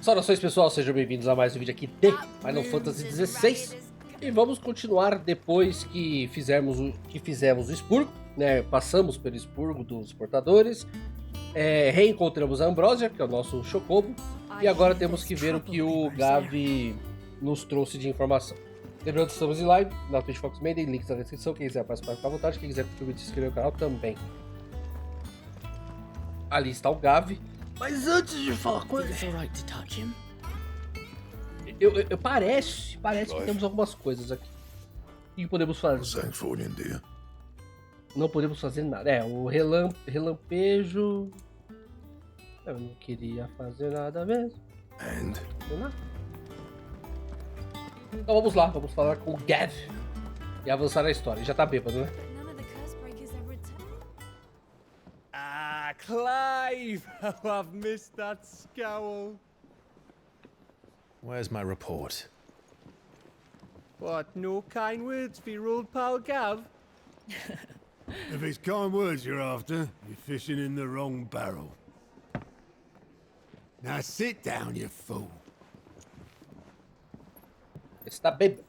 Saudações pessoal, sejam bem-vindos a mais um vídeo aqui de Final Fantasy XVI. E vamos continuar depois que fizemos o expurgo, né? Passamos pelo expurgo dos portadores, reencontramos a Ambrosia, que é o nosso Chocobo, e agora temos que ver o que o Gavi nos trouxe de informação. Lembrando que estamos em live na Twitch Foxmaiden, links na descrição, quem quiser participar fica à vontade, quem quiser contribuir se inscrever no canal também. Ali está o Gavi. Mas antes de falar com ele... Parece que temos algumas coisas aqui. O que podemos fazer? Não podemos fazer nada. O relampejo... Eu não queria fazer nada mesmo. Então vamos lá, vamos falar com o Gav e avançar na história. Ele já tá bêbado, né? Clive! Oh, I've missed that scowl. Where's my report? What, no kind words for your old pal Gav? If it's kind words you're after, you're fishing in the wrong barrel. Now sit down, you fool. Está bêbado.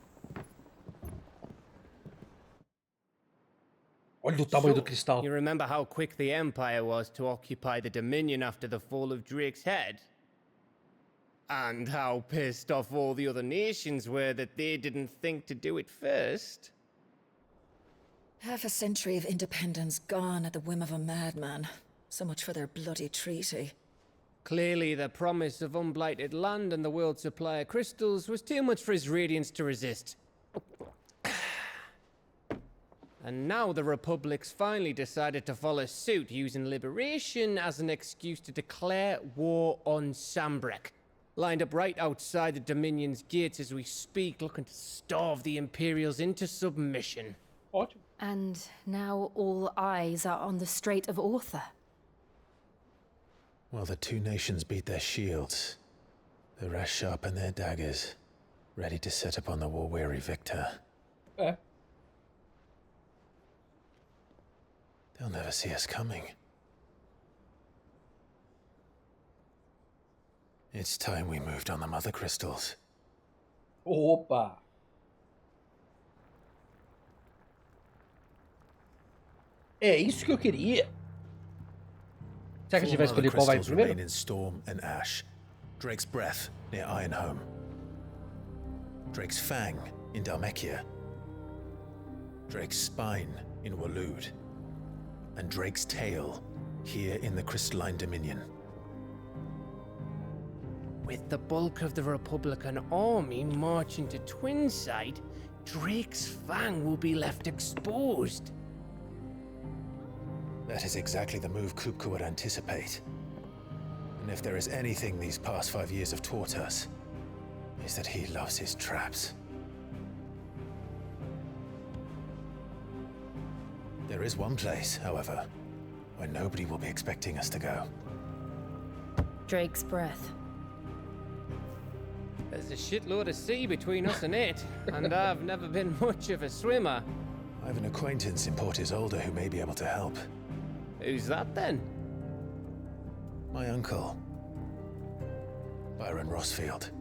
Olha o tamanho do cristal. You remember how quick the Empire was to occupy the Dominion after the fall of Drake's head? And how pissed off all the other nations were that they didn't think to do it first? Half a century of independence gone at the whim of a madman. So much for their bloody treaty. Clearly, the promise of unblighted land and the world's supply of crystals was too much for his radiance to resist. And now the Republic's finally decided to follow suit, using liberation as an excuse to declare war on Sambrek. Lined up right outside the Dominion's gates as we speak, looking to starve the Imperials into submission. Ótimo. And now all eyes are on the Strait of Author. Well, the two nations beat their shields. The rest sharpen their daggers, ready to set upon the war-weary victor. They'll never see us coming. It's time we moved on the mother crystals. Opa! É isso que eu queria. Será que a gente vai escolher qual vai primeiro? Remain in Storm and Ash. Drake's Breath near Ironhome. Drake's Fang in Dhalmekia. Drake's Spine in Waloed. And Drake's Tail here in the Crystalline Dominion. With the bulk of the Republican army marching to Twinside, Drake's Fang will be left exposed. That is exactly the move Kupka would anticipate. And if there is anything these past 5 years have taught us, is that he loves his traps. There is one place, however, where nobody will be expecting us to go. Drake's Breath. There's a shitload of sea between us and it, and I've never been much of a swimmer. I have an acquaintance in Port Isolde who may be able to help. Who's that then? My uncle, Byron Rossfield.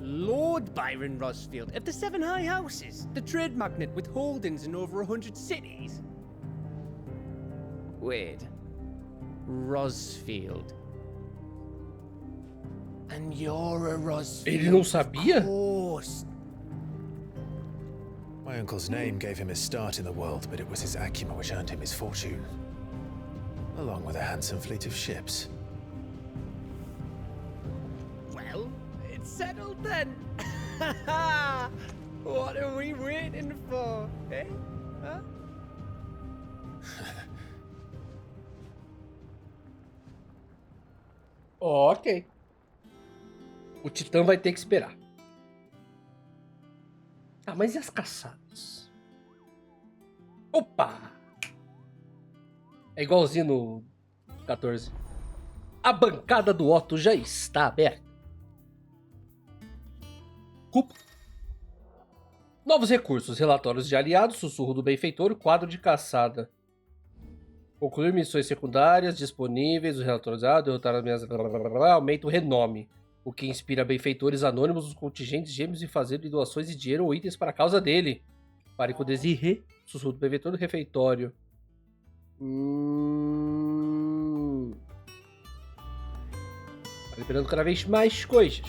Lord Byron Rossfield of the Seven High Houses, the trade magnate with holdings in over 100 cities. Wait, Rossfield. And you're a Rossfield. Ele não sabia? Of course. My uncle's name gave him his start in the world, but it was his acumen which earned him his fortune, along with a handsome fleet of ships. Well, it's settled then. What are we waiting for, eh? Huh? Ok. O Titã vai ter que esperar. Ah, mas e as caçadas? Opa! É igualzinho no 14. A bancada do Otto já está aberta. Cupo. Novos recursos, relatórios de aliados, sussurro do benfeitor, quadro de caçada. Concluir missões secundárias disponíveis, o relatório derrotar as minhas... Aumenta o renome, o que inspira benfeitores anônimos dos contingentes gêmeos em fazer doações de dinheiro ou itens para a causa dele. Pare com o Desirê, sussurro do benfeitor do refeitório. Tá liberando cada vez mais coisas.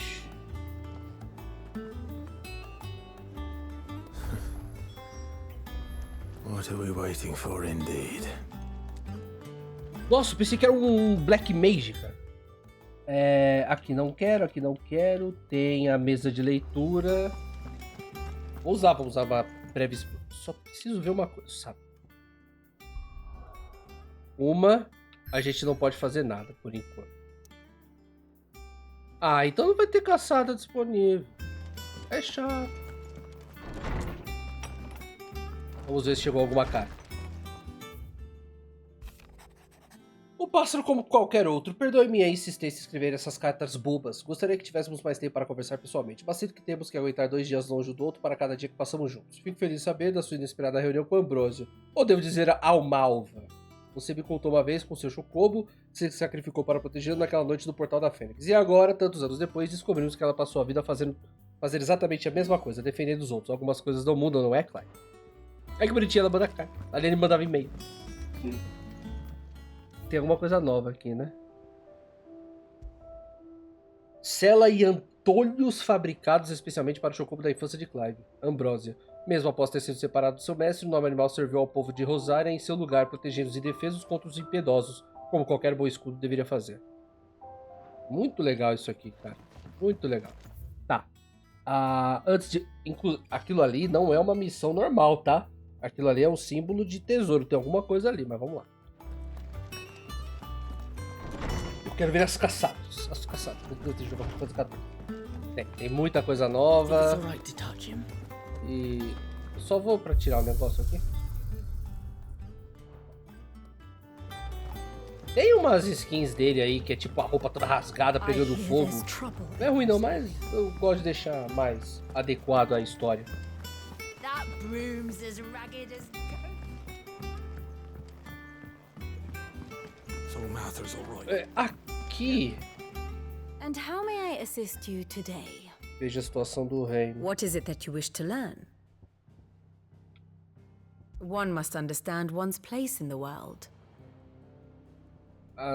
What are we waiting for, indeed? Nossa, pensei que era um Black Mage, cara. Aqui não quero, aqui não quero. Tem a mesa de leitura. Vamos usar uma prévia. Só preciso ver uma coisa, sabe? A gente não pode fazer nada por enquanto. Ah, então não vai ter caçada disponível. É chato. Vamos ver se chegou alguma carta. O pássaro como qualquer outro. Perdoe minha insistência em escrever essas cartas bobas. Gostaria que tivéssemos mais tempo para conversar pessoalmente. Mas sinto que temos que aguentar 2 dias longe do outro para cada dia que passamos juntos. Fico feliz de saber da sua inesperada reunião com Ambrosio. Ou devo dizer Almalva. Você me contou uma vez com seu chocobo que se sacrificou para proteger naquela noite do Portal da Fênix. E agora, tantos anos depois, descobrimos que ela passou a vida fazer exatamente a mesma coisa, defendendo os outros. Algumas coisas não mudam, não é, Clive? É que bonitinha, ela manda carta. Ali ele mandava e-mail. Tem alguma coisa nova aqui, né? Sela e antolhos fabricados especialmente para o chocobo da infância de Clive, Ambrósia. Mesmo após ter sido separado do seu mestre, o nobre animal serviu ao povo de Rosária em seu lugar, protegendo os indefesos contra os impiedosos, como qualquer bom escudo deveria fazer. Muito legal isso aqui, cara. Muito legal. Tá. Antes de... Aquilo ali não é uma missão normal, tá? Aquilo ali é um símbolo de tesouro. Tem alguma coisa ali, mas vamos lá. Eu quero ver as caçadas. As caçadas. Tem muita coisa nova. E só vou pra tirar o negócio aqui. Tem umas skins dele aí que é tipo a roupa toda rasgada pegando fogo. Não é ruim não, mas eu gosto de deixar mais adequado à história. Aqui. And how may I assist you today? Veja a situação do reino. What is it that you wish to learn? One must understand one's place in the world.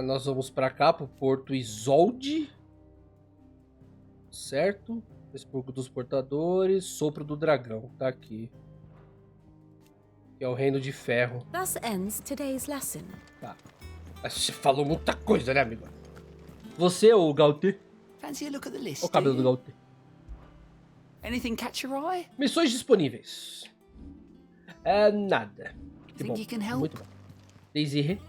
Nós vamos pra cá, pro Porto Isolde. Certo? Expurgo dos Portadores. Sopro do Dragão. Tá aqui. Que é o Reino de Ferro. Thus ends today's lesson. Tá. Você falou muita coisa, né, amigo? Você ou o Gautê? Fancy a look at the list. O cabelo do Gautê. Anything catch your eye? Missões disponíveis. Nada. Que Think bom. you can help? Muito bom. Desirê.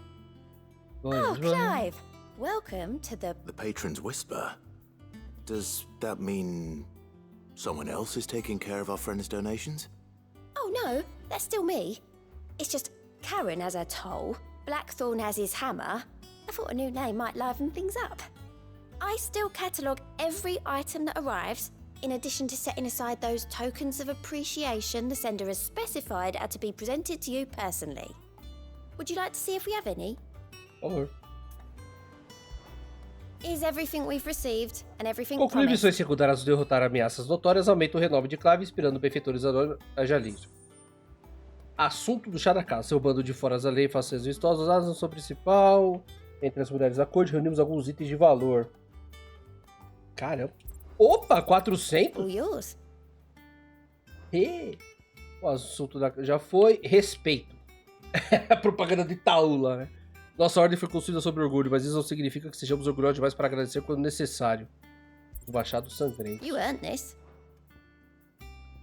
Oh, Clive. Welcome to the... The patron's whisper. Does that mean someone else is taking care of our friend's donations? Oh, no. That's still me. It's just Karen has her toll. Blackthorn has his hammer. I thought a new name might liven things up. I still catalogue every item that arrives, in addition to setting aside those tokens of appreciation the sender has specified are to be presented to you personally. Would you like to see if we have any? Por favor. Is everything we've received and everything Concluir promised? missões secundárias de derrotar ameaças notórias aumenta o renome de Clive, inspirando benfeitores a Jalício. Assunto do chá da casa. Seu bando de foras da lei, fações vistosas, a ação principal. Entre as mulheres da corte, reunimos alguns itens de valor. Caramba. Opa, 400? All yours. O assunto já foi. Respeito. A propaganda de Itaúla, né? Nossa ordem foi construída sobre orgulho, mas isso não significa que sejamos orgulhosos demais para agradecer quando necessário. O Machado Sangrento. You earned this.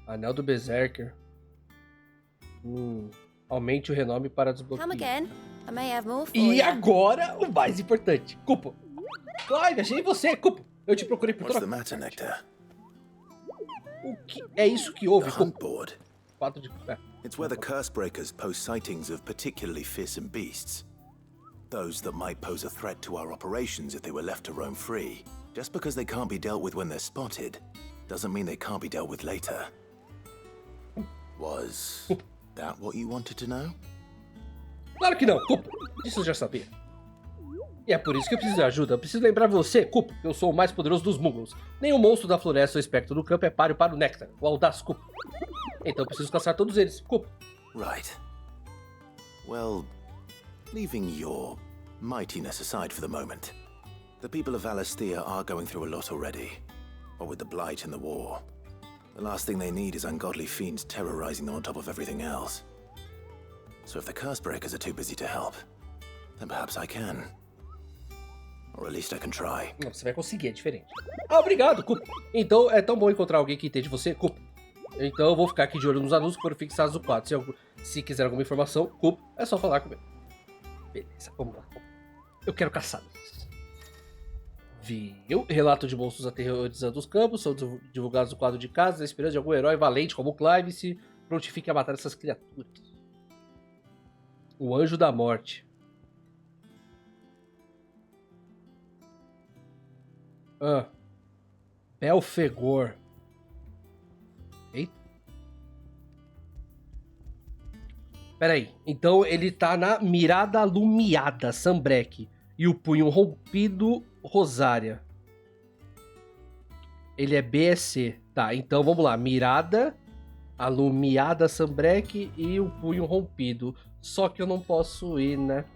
Anel do Berserker. Aumente o renome para desbloquear. Come again. I may have more for E you. agora, o mais importante. Cupo. Clive, achei você, Cupo. Eu te procurei por What's toda the matter, Nectar? O que é isso que houve, The hunt Cupo? board. 4 de... It's where the curse breakers post sightings of particularly fearsome beasts. Those that might pose a threat to our operations if they were left to roam free. Just because they can't be dealt with when they're spotted, doesn't mean they can't be dealt with later. Was that what you wanted to know? Claro que não, Cupa. Isso eu já sabia. E é por isso que eu preciso de ajuda. Eu preciso lembrar você, Cupa, que eu sou o mais poderoso dos Muggles. Nenhum monstro da floresta ou espectro do campo é páreo para o Néctar, o audaz Cupa. Então eu preciso caçar todos eles, Cupa. Right. Well, leaving your mightiness aside for the moment, the people of Alastia are going through a lot already. What with the Blight and the war. The last thing they need is ungodly fiends terrorizing them on top of everything else. So if the Cursebreakers are too busy to help, then perhaps I can. Or at least I can try. Não, você vai conseguir, é diferente. Ah, obrigado, Cupa. Então é tão bom encontrar alguém que entende você, Cupa. Então eu vou ficar aqui de olho nos anúncios que foram fixados no quadro. Se quiser alguma informação, Cupa, é só falar comigo. Beleza, vamos lá. Eu quero caçadas. Viu? Relato de monstros aterrorizando os campos. São divulgados no quadro de casa, na esperança de algum herói valente como o Clive se prontifique a matar essas criaturas. O Anjo da Morte. Belfegor. Eita. Pera aí. Então ele tá na mirada alumiada, Sambrec. E o punho rompido, Rosária. Ele é BSC. Tá, então vamos lá. Mirada, alumiada, Sambrec e o punho rompido. Só que eu não posso ir, né?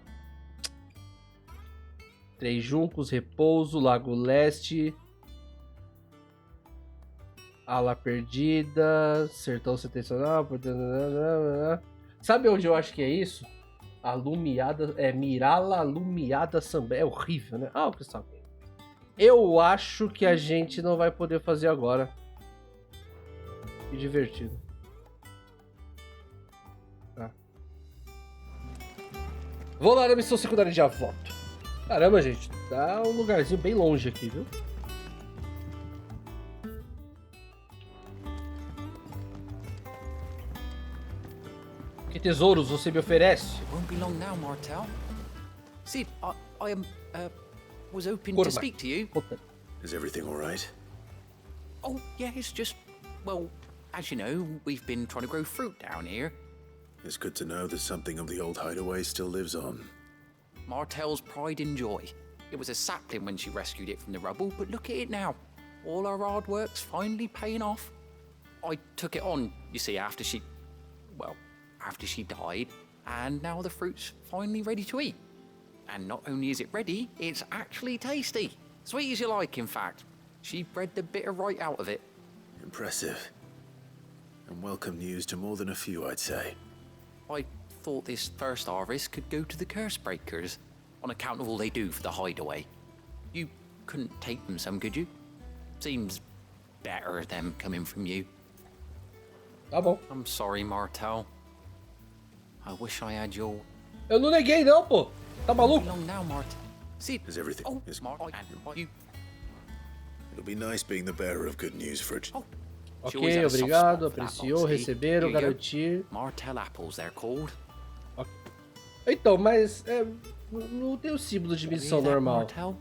Três Juncos, Repouso, Lago Leste, Ala Perdida, Sertão Setensional. Sabe onde eu acho que é isso? Alumiada, Mirala Alumiada Samba. É horrível, né? Ah, o que está. Eu acho que a gente não vai poder fazer agora. Que divertido. Tá. Vou lá na missão secundária e já volto. Caramba, gente, tá um lugarzinho bem longe aqui, viu? Que tesouros você me oferece? Won't be long now, Martel. Sid, I was hoping to speak to you. Is everything all right? Oh, yeah, it's just, well, as you know, we've been trying to grow fruit down here. It's good to know that something of the old hideaway still lives on. Martel's pride and joy. It was a sapling when she rescued it from the rubble, but look at it now. All our hard work's finally paying off. I took it on, you see, after she died, and now the fruit's finally ready to eat. And not only is it ready, it's actually tasty. Sweet as you like, in fact. She bred the bitter right out of it. Impressive. And welcome news to more than a few, I'd say. I thought this first harvest could go to the Cursebreakers, on account of all they do for the hideaway. You couldn't take them some, could you? Seems better them coming from you. Tá bom. I'm sorry, Martel. I wish I had your... Eu não neguei não, pô. Tá maluco? Long now, Martel. Sid. Is everything... Oh, is... you... It'll be nice being the bearer of good news for a... Oh. Ok, obrigado. Apreciou, receberam, garantir. Martel apples, they're called. Okay. Então, mas não tem o símbolo de missão normal. Martel,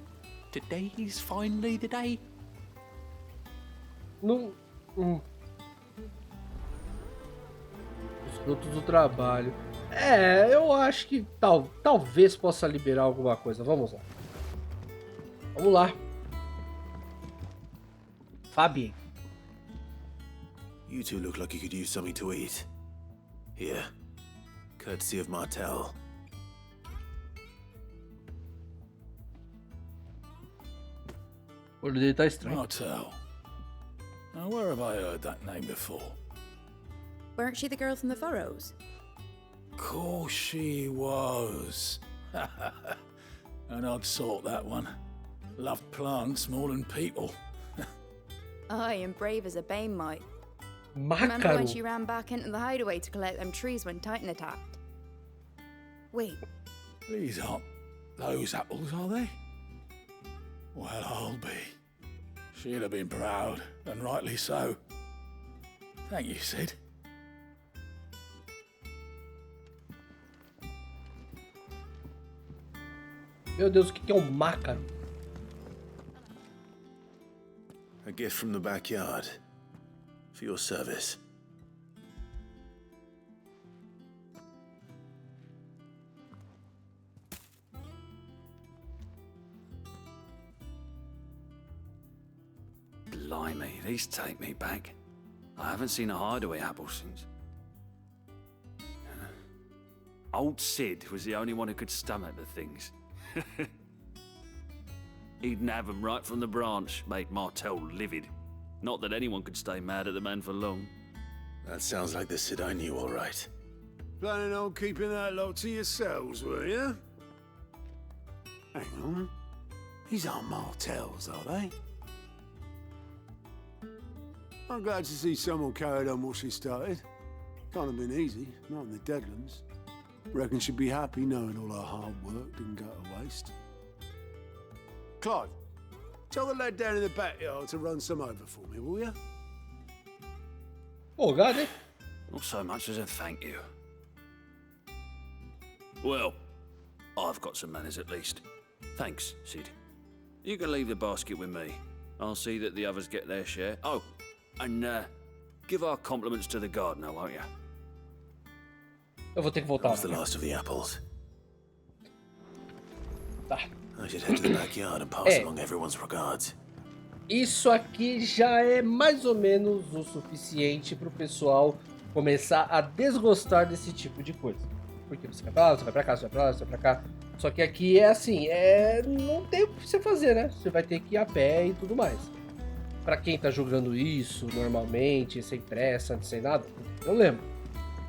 today's finally the day. Não. Os frutos do trabalho. Eu acho que talvez possa liberar alguma coisa. Vamos lá. Vamos lá. Fabi. You two look like you could use something to eat. Here. Courtesy of Martel. O olho dele tá estranho. Martel. Now, where have I heard that name before? Weren't she the girl from the Furrows? Course she was. An odd sort, that one. Loved plants more than people. Aye, and brave as a bane might. Mácaro. Remember when she ran back into the hideaway to collect them trees when Titan attacked? Wait. These aren't those apples, are they? Well, I'll be. She'd have been proud, and rightly so. Thank you, Sid. Meu Deus, o que é um mácaro? A gift from the backyard. For your service. Blimey, these take me back. I haven't seen a hideaway apple since. Old Sid was the only one who could stomach the things. He'd nab them right from the branch, made Martel livid. Not that anyone could stay mad at the man for long. That sounds like the Sid I knew, all right. Planning on keeping that lot to yourselves, were you? Hang on. These aren't Martels, are they? I'm glad to see someone carried on what she started. Can't have been easy, not in the Deadlands. Reckon she'd be happy knowing all her hard work didn't go to waste. Clive, tell the lad down in the backyard to run some over for me, will you? Oh, got it. Not so much as a thank you. Well, I've got some manners at least. Thanks, Sid. You can leave the basket with me. I'll see that the others get their share. Oh, and give our compliments to the gardener, won't you? Eu vou ter que voltar. That was the last of the apples. Tá. I should head to the backyard and pass along everyone's regards. Isso aqui já é mais ou menos o suficiente para o pessoal começar a desgostar desse tipo de coisa. Porque você vai pra lá, você vai pra cá, você vai pra lá, você vai pra cá. Só que aqui é assim, não tem o que você fazer, né? Você vai ter que ir a pé e tudo mais. Pra quem tá jogando isso normalmente, sem pressa, sem nada, não lembro.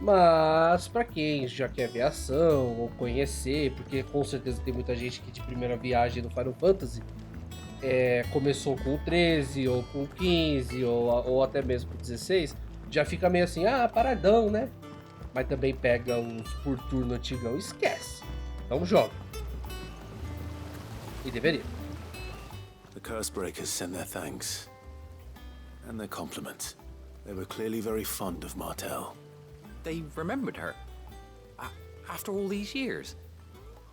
Mas pra quem já quer ver ação ou conhecer, porque com certeza tem muita gente que de primeira viagem no Final Fantasy começou com o 13 ou com o 15 ou até mesmo com o 16, já fica meio assim, paradão, né? Mas também pega uns por turno antigão e esquece. Então joga. E deveria. The Cursebreakers sent their thanks. And their compliments. They were clearly very fond of Martel. They remembered her. After all these years.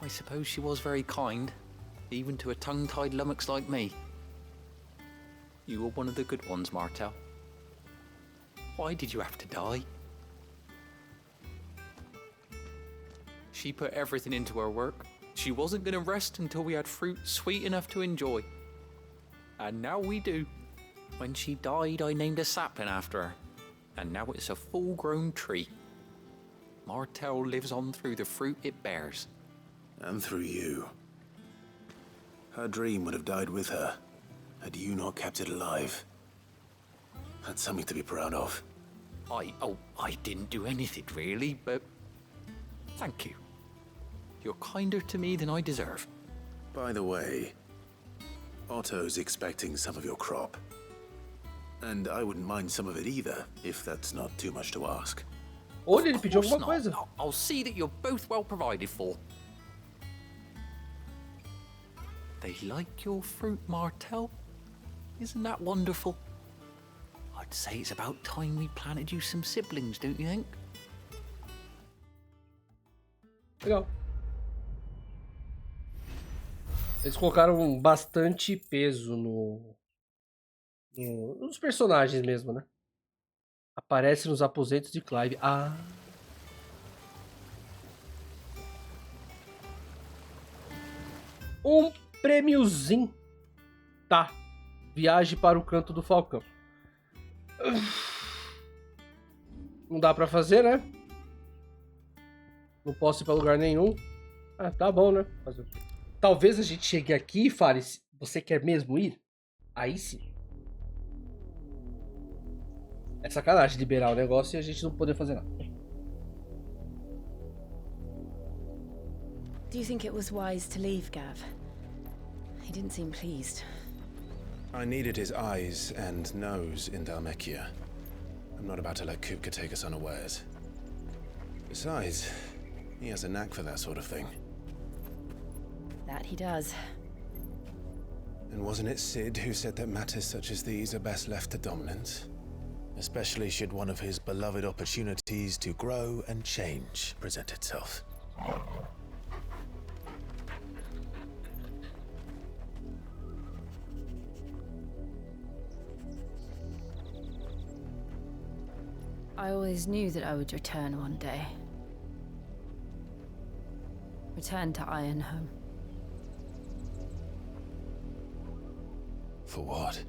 I suppose she was very kind, even to a tongue-tied lummox like me. You were one of the good ones, Martel. Why did you have to die? She put everything into her work. She wasn't going to rest until we had fruit sweet enough to enjoy. And now we do. When she died, I named a sapling after her. And now it's a full-grown tree. Martel lives on through the fruit it bears. And through you. Her dream would have died with her, had you not kept it alive. That's something to be proud of. I didn't do anything really, but thank you. You're kinder to me than I deserve. By the way, Otto's expecting some of your crop. And I wouldn't mind some of it either, if that's not too much to ask. Olha, ele pediu alguma coisa. I'll see that you're both well provided for. They like your fruit, Martel. Isn't that wonderful? I'd say it's about time we planted you some siblings, don't you think? Legal. Eles colocaram bastante peso nos personagens mesmo, né? Aparece nos aposentos de Clive. Um prêmiozinho. Tá. Viagem para o canto do Falcão. Não dá pra fazer, né? Não posso ir pra lugar nenhum. Tá bom, né? Talvez a gente chegue aqui e fale, você quer mesmo ir? Aí sim. É sacanagem liberar o negócio e a gente não poder fazer nada. Do you think it was wise to leave, Gav? He didn't seem pleased. I needed his eyes and nose in Dhalmekia. I'm not about to let Kupka take us unawares. Besides, he has a knack for that sort of thing. That he does. And wasn't it Sid who said that matters such as these are best left to dominance? Especially should one of his beloved opportunities to grow and change present itself. I always knew that I would return one day. Return to Ironhome. For what?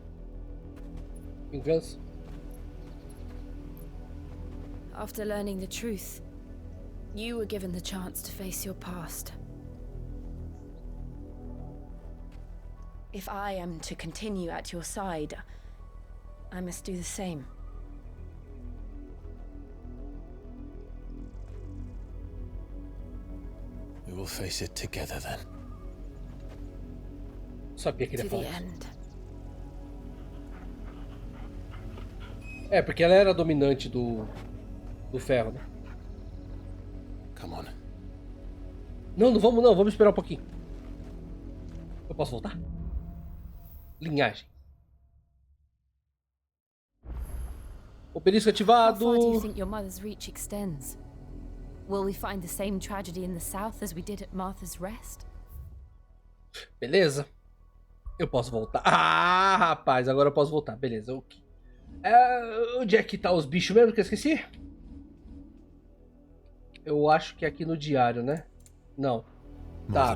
Vingança. After learning the truth, you were given the chance to face your past. If I am to continue at your side, I must do the same. We will face it together then. Sabia que ele ia To the falar. end. É, porque ela era dominante do ferro, né? Come on. Não, não vamos não, vamos esperar um pouquinho. Eu posso voltar? Linhagem. Obelisco How far do you ativado. think your mother's reach extends? Will we find the same tragedy in the south as we did at Martha's Rest? Beleza. Eu posso voltar. Ah, rapaz, agora eu posso voltar. Beleza, ok. Onde é que tá os bichos mesmo que eu esqueci? Eu acho que é aqui no diário, né? Não. Tá,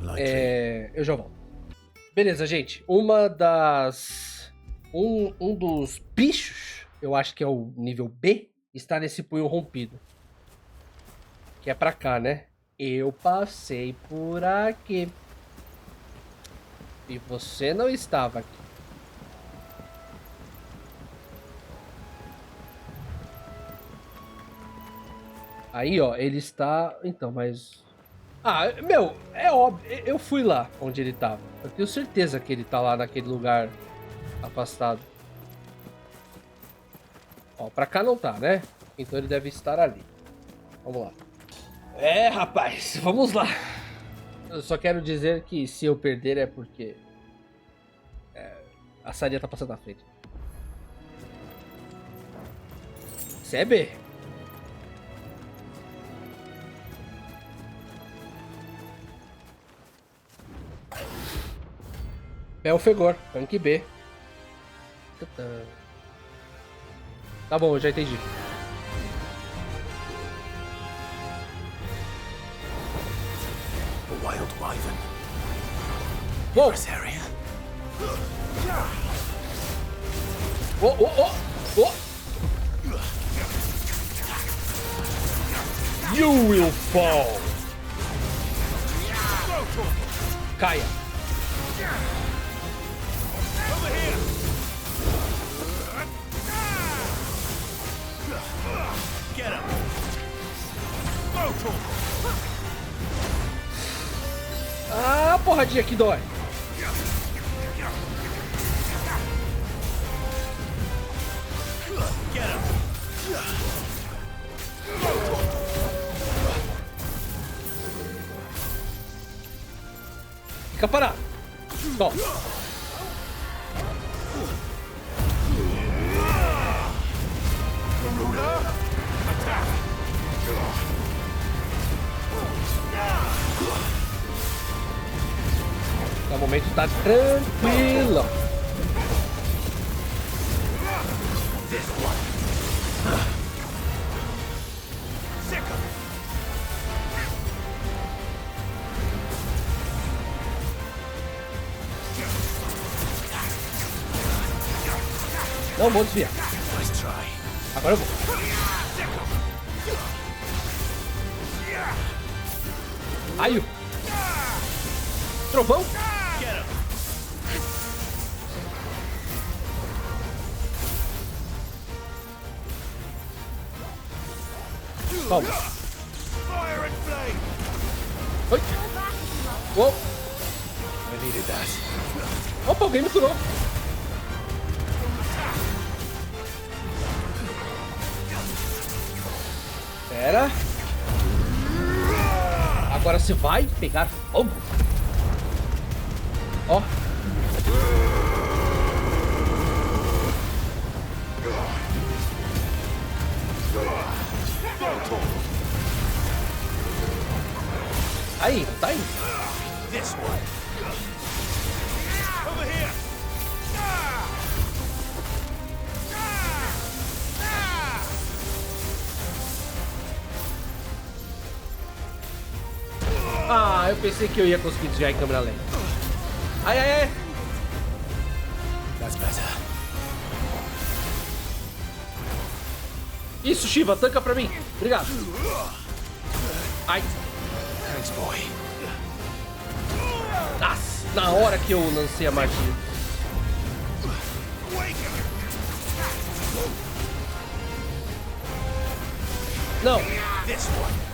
eu já volto. Beleza, gente. Uma das... Um dos bichos, eu acho que é o nível B, está nesse punho rompido. Que é pra cá, né? Eu passei por aqui. E você não estava aqui. Aí, ó, ele está... Então, mas... Ah, meu, é óbvio. Eu fui lá onde ele estava. Eu tenho certeza que ele tá lá naquele lugar afastado. Ó, pra cá não tá, né? Então ele deve estar ali. Vamos lá. É, rapaz, vamos lá. Eu só quero dizer que se eu perder é porque... a Saria tá passando na frente. Você é B. Belfegor, rank B. Tá bom, eu já entendi. A wild wyvern. Whoa! This area. Oh, oh, oh, oh! You will fall! Caia! Get him. Ah, porradinha que dói! Get him. Fica parado! Toma! No momento tá tranquilo. Não vou desviar. Agora eu vou. Raio. Trovão. Toma. Oi. Uou. Opa, alguém me curou. Pera. Agora você vai pegar fogo. Ó. Aí, tá aí. This way. Over here. Ah, eu pensei que eu ia conseguir desviar em câmera lenta. Ai, ai, ai. That's better. Isso, Shiva, tanca pra mim. Obrigado. Ai. Thanks, boy. Nossa, na hora que eu lancei a magia. Não. This one.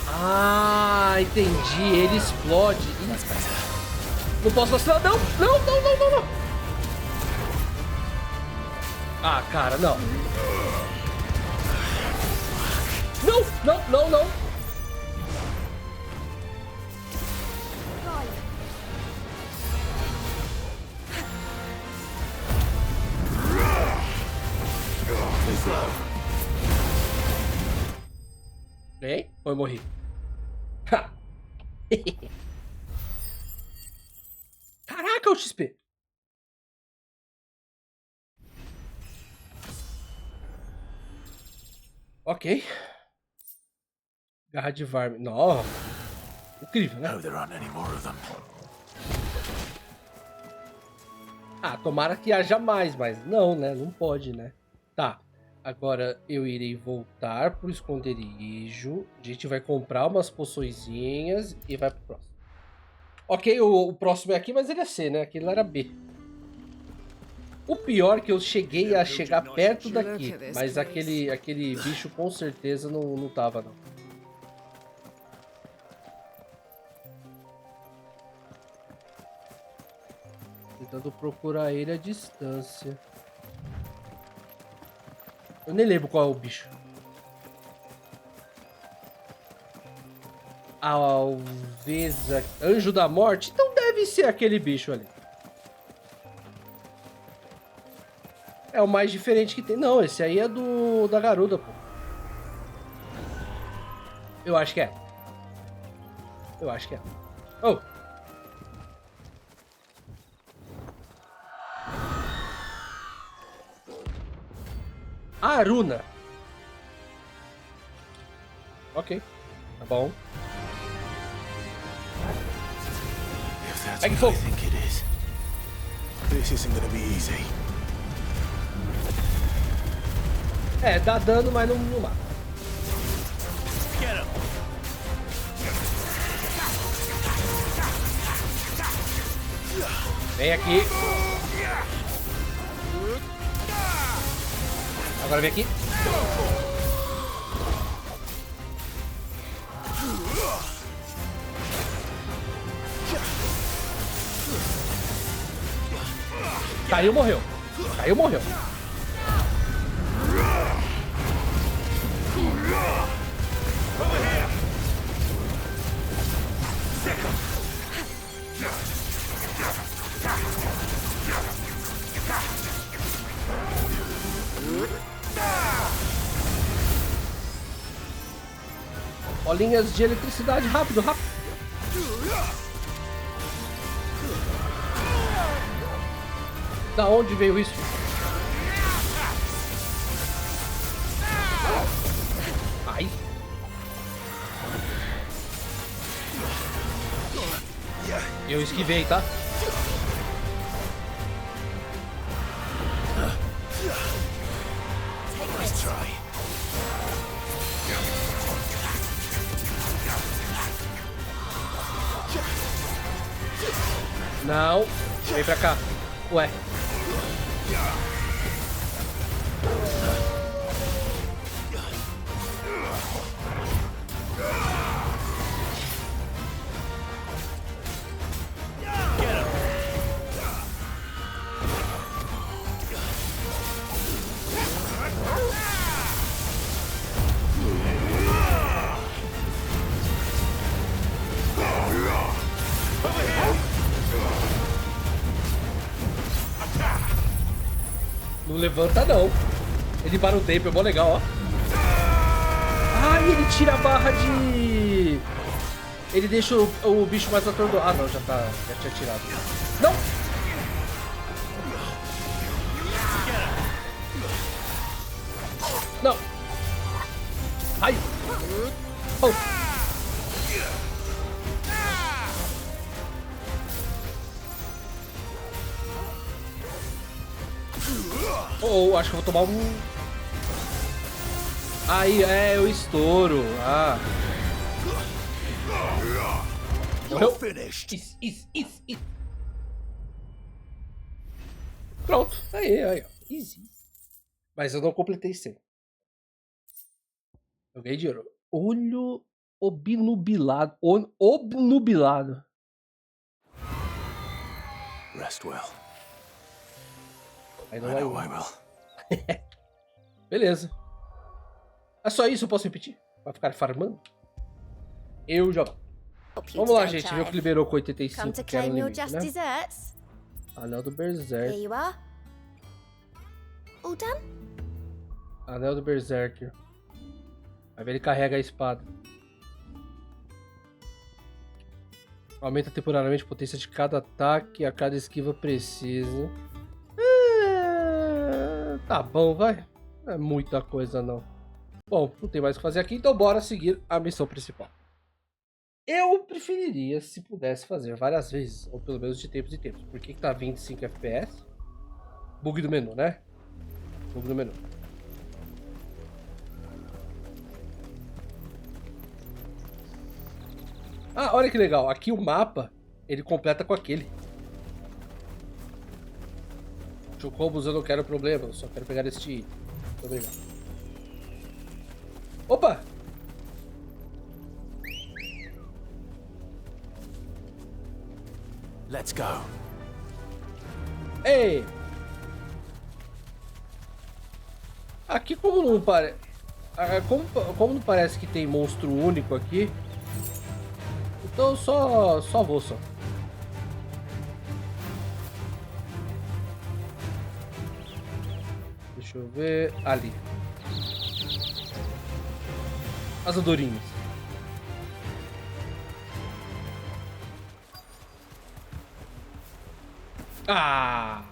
Ah, entendi. Ele explode. Não posso vacilar, não. Não, não, não, não, não. Ah, cara, não. Não, não, não, não. Bem, ou eu morri? Ha. Caraca, o XP. Ok. Garra de Varme. Não. Incrível, né? No, there aren't any more of them. Ah, tomara que haja mais, mas não, né? Não pode, né? Tá. Agora eu irei voltar pro esconderijo. A gente vai comprar umas poçõezinhas e vai pro próximo. Ok, o próximo é aqui, mas ele é C, né? Aquele lá era B. O pior é que eu cheguei a chegar perto daqui, mas aquele bicho com certeza não tava, não. Tentando procurar ele à distância. Eu nem lembro qual é o bicho. Alveza... Anjo da Morte? Então deve ser aquele bicho ali. É o mais diferente que tem. Não, esse aí é da garuda, pô. Eu acho que é. Eu acho que é. Oh! Aruna. Ok. Tá bom. Pegue fogo. É, dá dano, mas não mata. Vem aqui. Agora vem aqui. Caiu, morreu. Caiu, morreu. Bolinhas de eletricidade, rápido, rápido. Da onde veio isso? Ai. Eu esquivei, tá? Não. Vem pra cá. Ué. Não levanta não. Ele para o tempo, é mó legal, ó. Ah, e ele tira a barra de... Ele deixa o bicho mais atordoado. Ah, não, já tinha tirado. Não! Não! Ai! Oh. Oh, acho que eu vou tomar um... Aí, é, eu estouro. Ah. Morreu. Isso. Pronto, aí, ó. Easy. Mas eu não completei 100. Eu ganhei dinheiro. Olho obnubilado. Obnubilado. Rest well. Aí não vai. Beleza. É só isso, eu posso repetir? Vai ficar farmando? Eu já. Vamos lá, gente. Viu que liberou com 85, que era o limite, né? Anel do Berserker. Here you are. All done? Anel do Berserker. Vai ver, ele carrega a espada. Aumenta temporariamente a potência de cada ataque a cada esquiva precisa. Tá bom, vai. Não é muita coisa, não. Bom, não tem mais o que fazer aqui, então bora seguir a missão principal. Eu preferiria se pudesse fazer várias vezes, ou pelo menos de tempos em tempos. Por que tá 25 FPS? Bug do menu, né? Bug do menu. Ah, olha que legal. Aqui o mapa, ele completa com aquele. Chocobos, eu não quero problema. Eu só quero pegar este item. Muito obrigado. Opa! Let's go. Ei! Aqui como não parece... Como não parece que tem monstro único aqui... Então eu só vou só. Deixa eu ver... Ali. As andorinhas. Ah!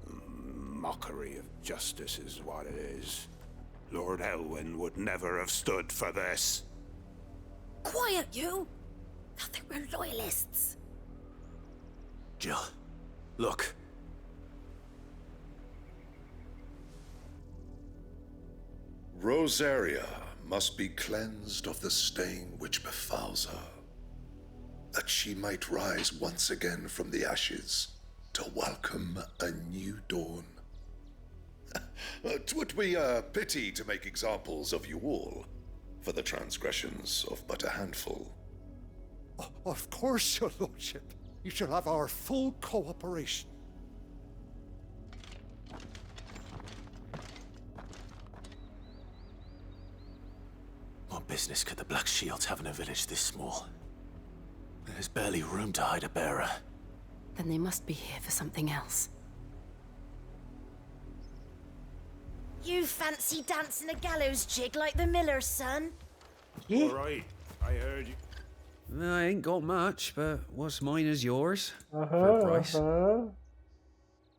Mockery of justice is what it is. Lord Elwyn would never have stood for this. Quiet, you! I think we're loyalists. Jill, look. Rosaria must be cleansed of the stain which befouls her, that she might rise once again from the ashes to welcome a new dawn. 'Twould be a pity to make examples of you all, for the transgressions of but a handful. Of course, your lordship. You shall have our full cooperation. What business could the Black Shields have in a village this small? There's barely room to hide a bearer. Then they must be here for something else. You fancy dancing a gallows jig like the miller's son? All right, I heard you. I ain't got much, but what's mine is yours. For a price.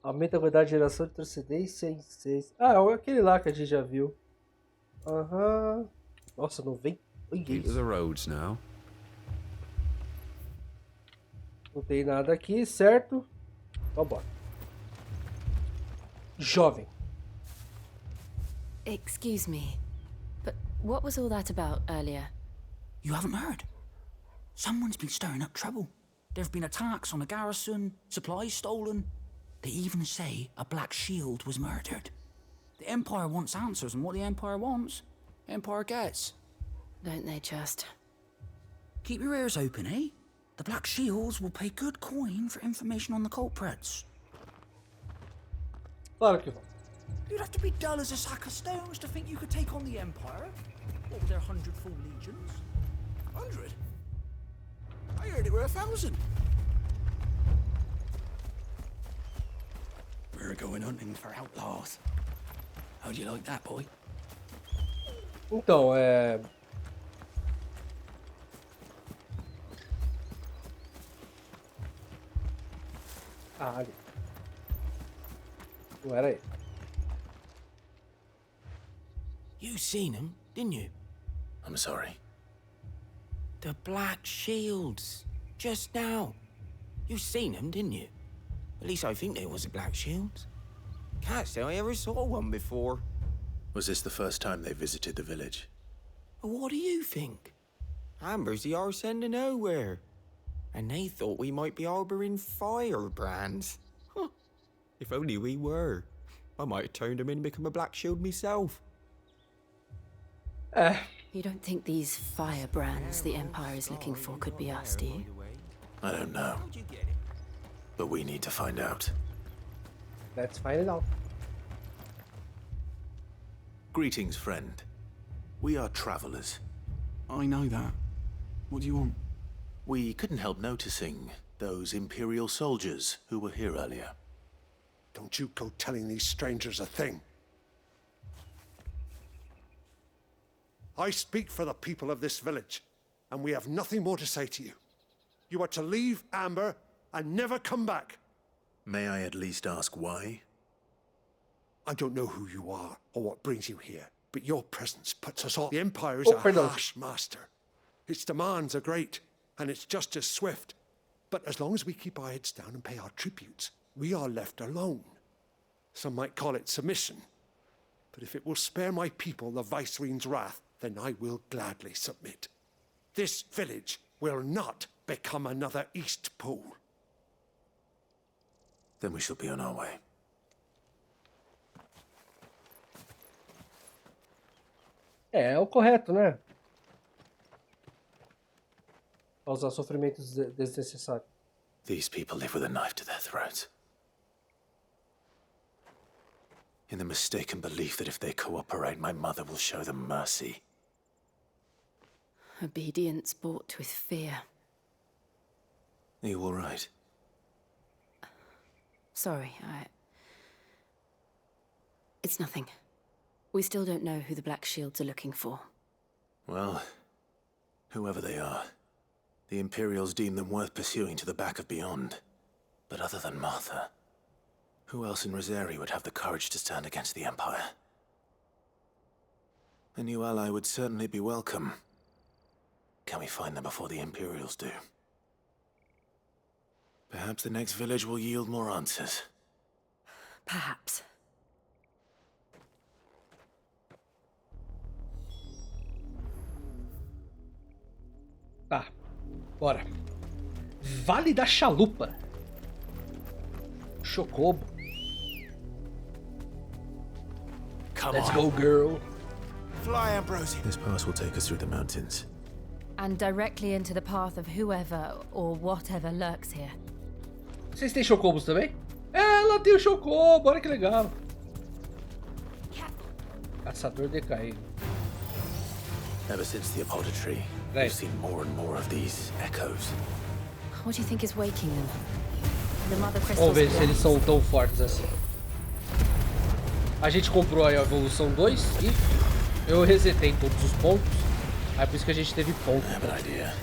Aumenta a quantidade de geração de transcendência em 6. Ah, é aquele lá que a gente já viu. Nossa, não vem. Keep to the roads now. Não tem nada aqui, certo? Vambora. Jovem. Excuse me, but what was all that about earlier? You haven't heard? Someone's been stirring up trouble. There have been attacks on the garrison, supplies stolen. They even say a Black Shield was murdered. The Empire wants answers, and what the Empire wants, Empire gets. Don't they just? Keep your ears open, eh? The Black Shields will pay good coin for information on the culprits. Claro que vão. You'd have to be dull as a sack of stones to think you could take on the Empire. What with their 100 full legions? 100? I heard it were 1,000. We're going hunting for outlaws. How do you like that, boy? Então, Ah, ali. Não era ele. You seen him, didn't you? I'm sorry. The Black Shields. Just now. You seen them, didn't you? At least I think there was a Black Shields. Can't say I ever saw one before. Was this the first time they visited the village? What do you think? Amber's the arse end of nowhere. And they thought we might be harboring firebrands. Huh. If only we were. I might have turned them in and become a Black Shield myself. You don't think these firebrands the Empire is looking for could be us, do you? I don't know. But we need to find out. Let's find it out. Greetings, friend. We are travelers. I know that. What do you want? We couldn't help noticing those Imperial soldiers who were here earlier. Don't you go telling these strangers a thing. I speak for the people of this village, and we have nothing more to say to you. You are to leave Amber and never come back. May I at least ask why? I don't know who you are or what brings you here, but your presence puts us all. The Empire is a harsh master. Its demands are great, and its justice swift. But as long as we keep our heads down and pay our tributes, we are left alone. Some might call it submission. But if it will spare my people the Viceroy's wrath, then I will gladly submit. This village will not become another East Pole. Then we shall be on our way. É o correto, né? Causar sofrimentos desnecessários. These people live with a knife to their throats. In the mistaken belief that if they cooperate, my mother will show them mercy. Obedience bought with fear. Are you all right? Sorry, It's nothing. We still don't know who the Black Shields are looking for. Well, whoever they are, the Imperials deem them worth pursuing to the back of beyond. But other than Martha, who else in Rosari would have the courage to stand against the Empire? A new ally would certainly be welcome. Can we find them before the Imperials do? Perhaps the next village will yield more answers. Perhaps. Tá, bora. Vale da Chalupa. Chocobo. Let's go, girl. Fly, Ambrosia. This pass will take us through the mountains. And directly into the path of whoever or whatever lurks here. Vocês têm chocobos também? Ela tem o chocobo, olha que legal. Caçador decaído. Ever since the Apollo tree, we've seen more and more of these echoes. What do you think is waking them? The mother crystals. Vamos ver se eles são tão fortes assim. A gente comprou a evolução 2 e eu resetei todos os pontos. Aí por isso que a gente teve ponto. I have an idea.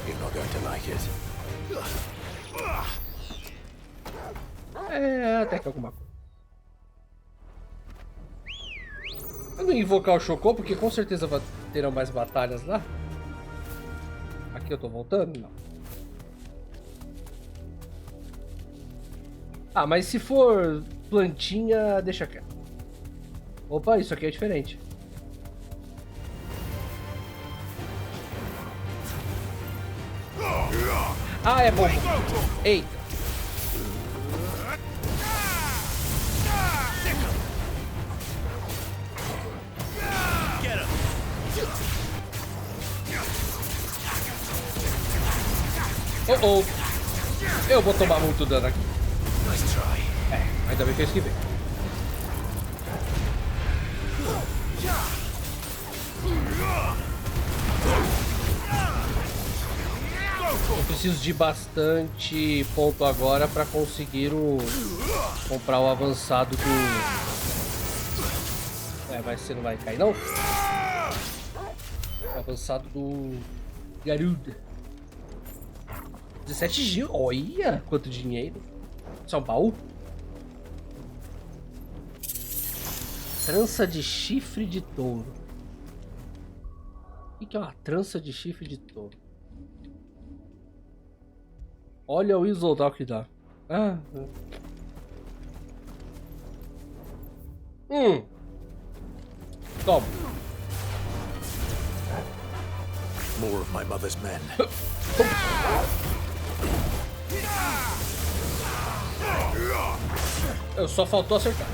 You're not going to like it. É, até que alguma coisa. Eu não ia invocar o Chocô, porque com certeza terão mais batalhas lá. Aqui eu tô voltando? Não. Ah, mas se for plantinha, deixa quieto. Opa, isso aqui é diferente. Ah, é bom. Eita. Oh, oh. Eu vou tomar muito dano aqui. É, ainda bem que eu esquivei. Eu preciso de bastante ponto agora para conseguir comprar o avançado do... É, mas você não vai cair não? O avançado do Garuda. 17 gil, olha quanto dinheiro. Isso é um baú? Trança de chifre de touro. O que é uma trança de chifre de touro? Olha o isoldal que dá. Toma. More of my mother's men. Eu só faltou acertar.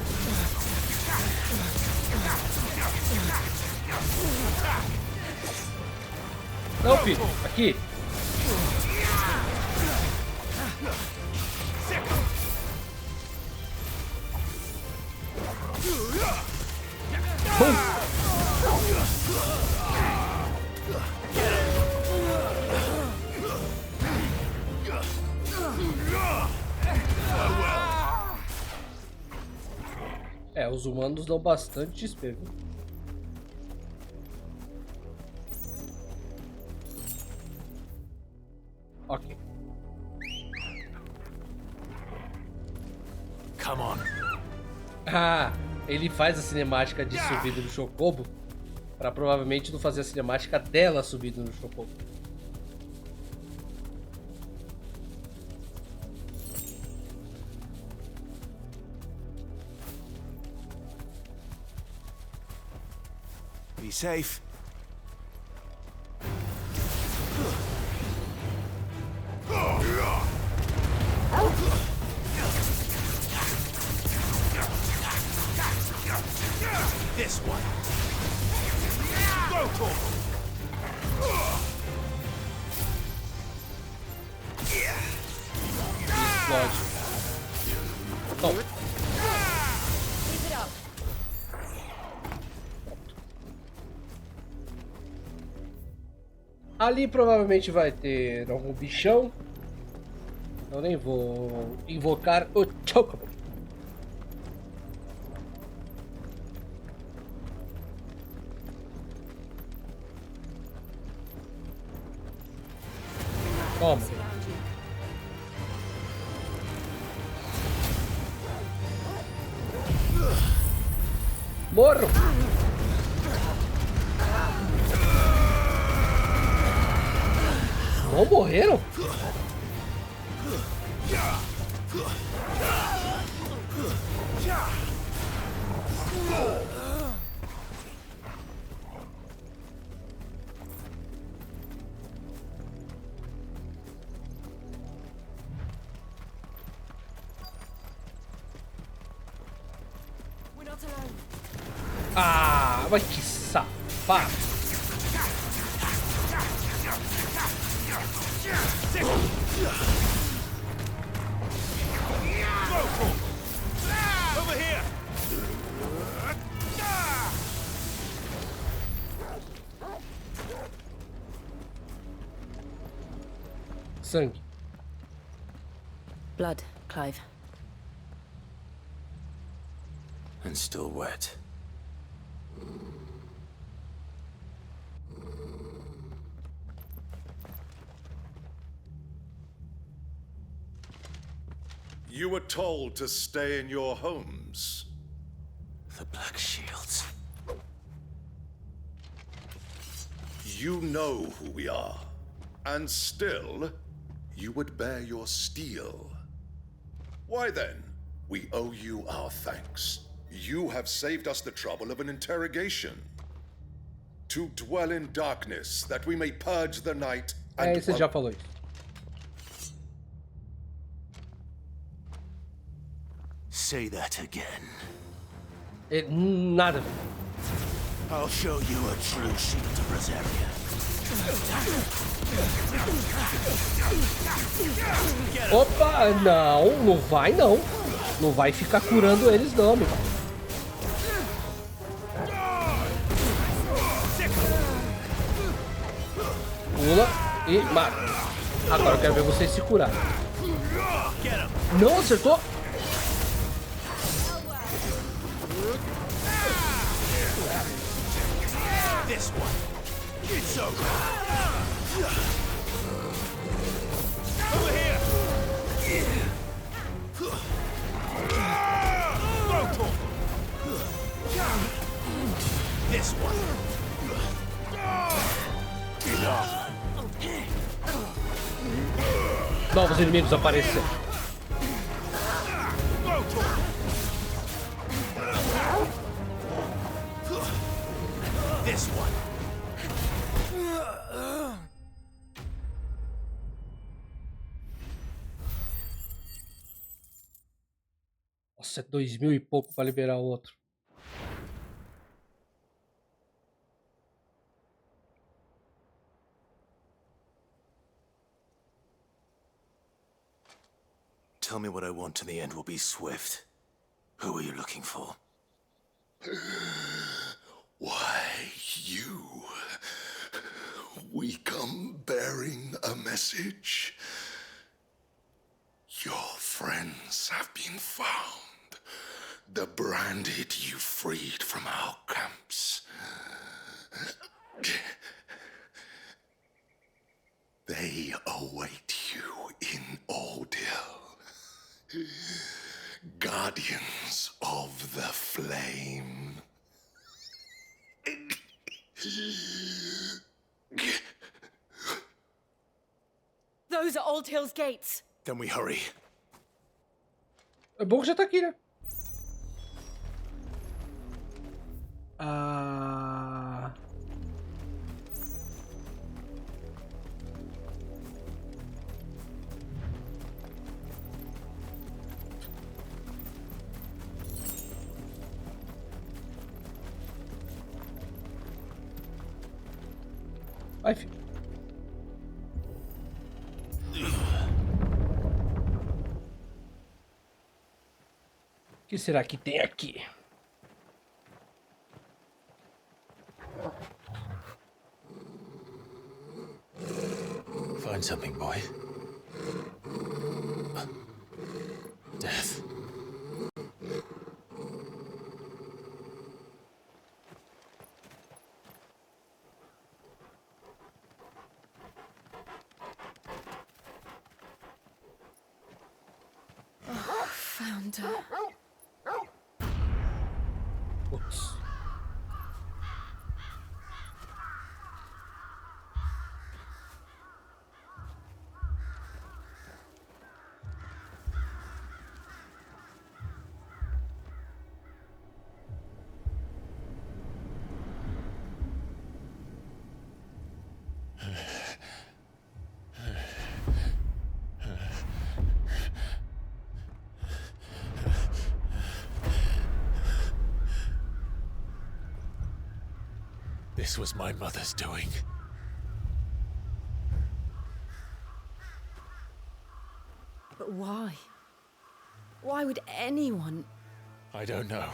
Não, filho. Aqui. É, os humanos dão bastante XP, viu? Ok. Come on. Ah, ele faz a cinemática de subida no Chocobo pra provavelmente não fazer a cinemática dela subindo no Chocobo. Be safe. This one. Go for Explode. Toma. Keep it up. Ali provavelmente vai ter algum bichão. Eu nem vou invocar o Chocobo. Toma. Morro. Não morreram? Ah, mas que safado. Over here. Sangue. Blood, Clive. And still wet. You were told to stay in your homes. The Black Shields. You know who we are. And still, you would bear your steel. Why then, we owe you our thanks. You have saved us the trouble of an interrogation. To dwell in darkness, that we may purge the night and... Você já falou isso. Say that again. Nada. I'll show you a true shield of Rosaria. Opa, não vai não. Não vai ficar curando eles não, amigo. Pula e mata. Agora eu quero ver vocês se curar. Não acertou? This one. It's over. Over here. This one. Novos inimigos apareceram. This one. Nossa, é 2000 e pouco para liberar o outro. Tell me what I want and the end will be swift. Who are you looking for? Why, you. We come bearing a message. Your friends have been found. The branded you freed from our camps. They await you in Ordeal. Guardians of the Flame. Those are Old Hill's gates. Then we hurry. É bom que já tá aqui, né? Vai, filho. O que será que tem aqui? Find something, boy. Death. Found her. Putz. This was my mother's doing. But why? Why would anyone? I don't know.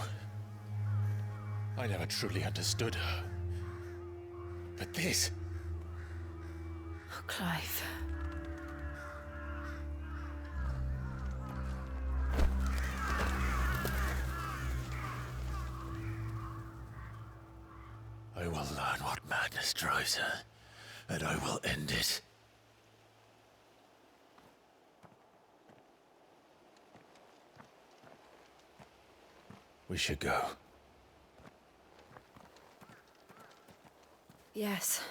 I never truly understood her. But this... Oh, Clive. I will learn what madness drives her, and I will end it. We should go. Yes.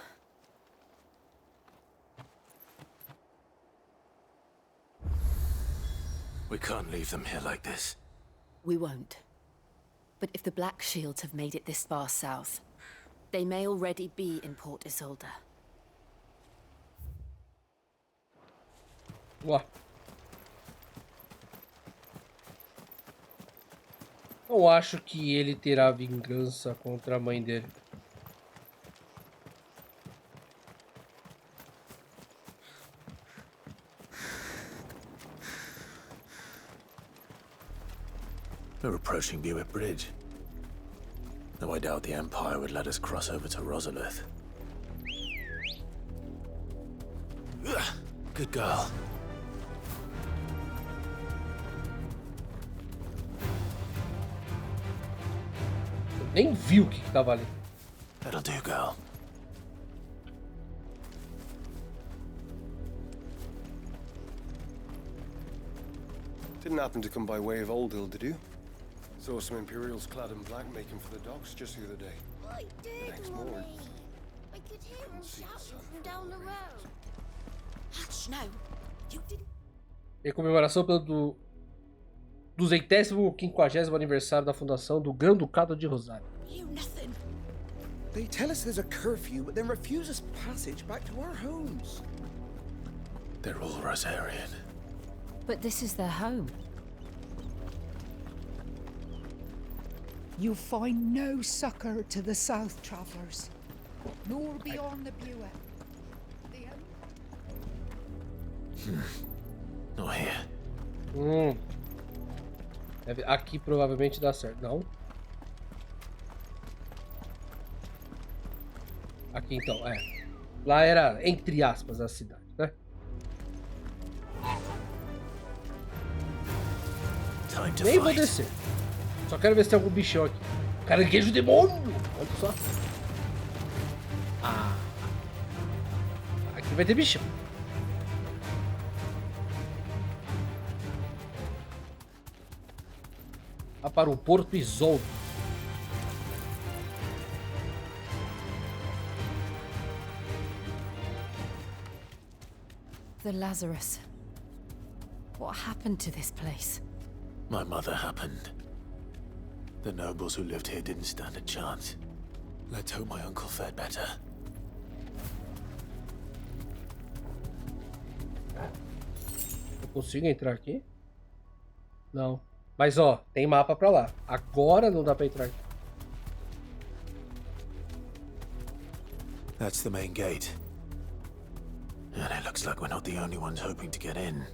We can't leave them here like this. We won't. But if the Black Shields have made it this far south, they may already be in Port Isolde. Ué. Não acho que ele terá vingança contra a mãe dele. We're approaching Buick Bridge. Though I doubt the Empire would let us cross over to Rosalith. Good girl. Eu nem vi o que tava ali. That'll do, girl. Didn't happen to come by way of Old Hill, did you? Saw some Imperials clad in black making for the docks just the other day. The next morning, I could hear him shouting from down the road. Hush, no. You didn't. Em comemoração pelo 250º aniversário da fundação do Grande Ducado de Rosário. You nothing. They tell us there's a curfew, but then refuse us passage back to our homes. They're all Rosarian. But this is their home. You find no succor to the south travellers, nor beyond the Buet. Not here. Aqui provavelmente dá certo. Não. Aqui então, Lá era, entre aspas, a cidade, né? Nem vou descer. Só quero ver se tem algum bichão aqui. Caranguejo demônio! Olha só. Aqui vai ter bichão. Para o Porto Isoldo. The Lazarus. What happened to this place? My mother happened. The nobles who lived here didn't stand a chance. Let's hope my uncle fared better. Eu consigo entrar aqui? Não. Mas ó, tem mapa pra lá. Agora não dá pra entrar aqui. That's the main gate. And it looks like we're not the only ones hoping to get in.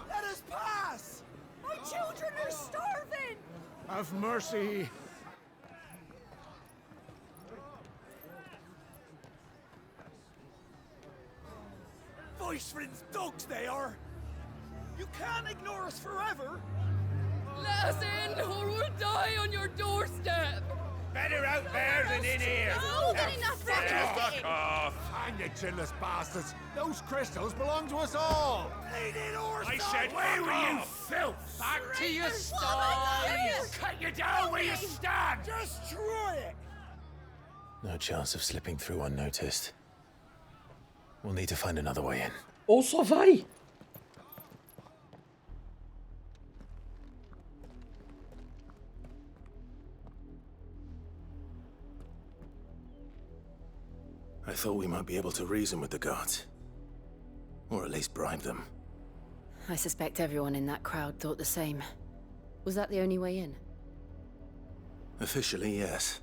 Let us pass! My children are starving! Have mercy. Voice friends dogs they are! You can't ignore us forever! Let us in, or we'll die on your doorstep! Better out there than in here! No, then enough Fuck off! Hang you chinless bastards! Those crystals belong to us all! I said, where were you, filth? Back to your sties! Cut you down where you stand! Destroy it! No chance of slipping through unnoticed. We'll need to find another way in. Ou só vai! I thought we might be able to reason with the guards. Or at least bribe them. I suspect everyone in that crowd thought the same. Was that the only way in? Officially, yes.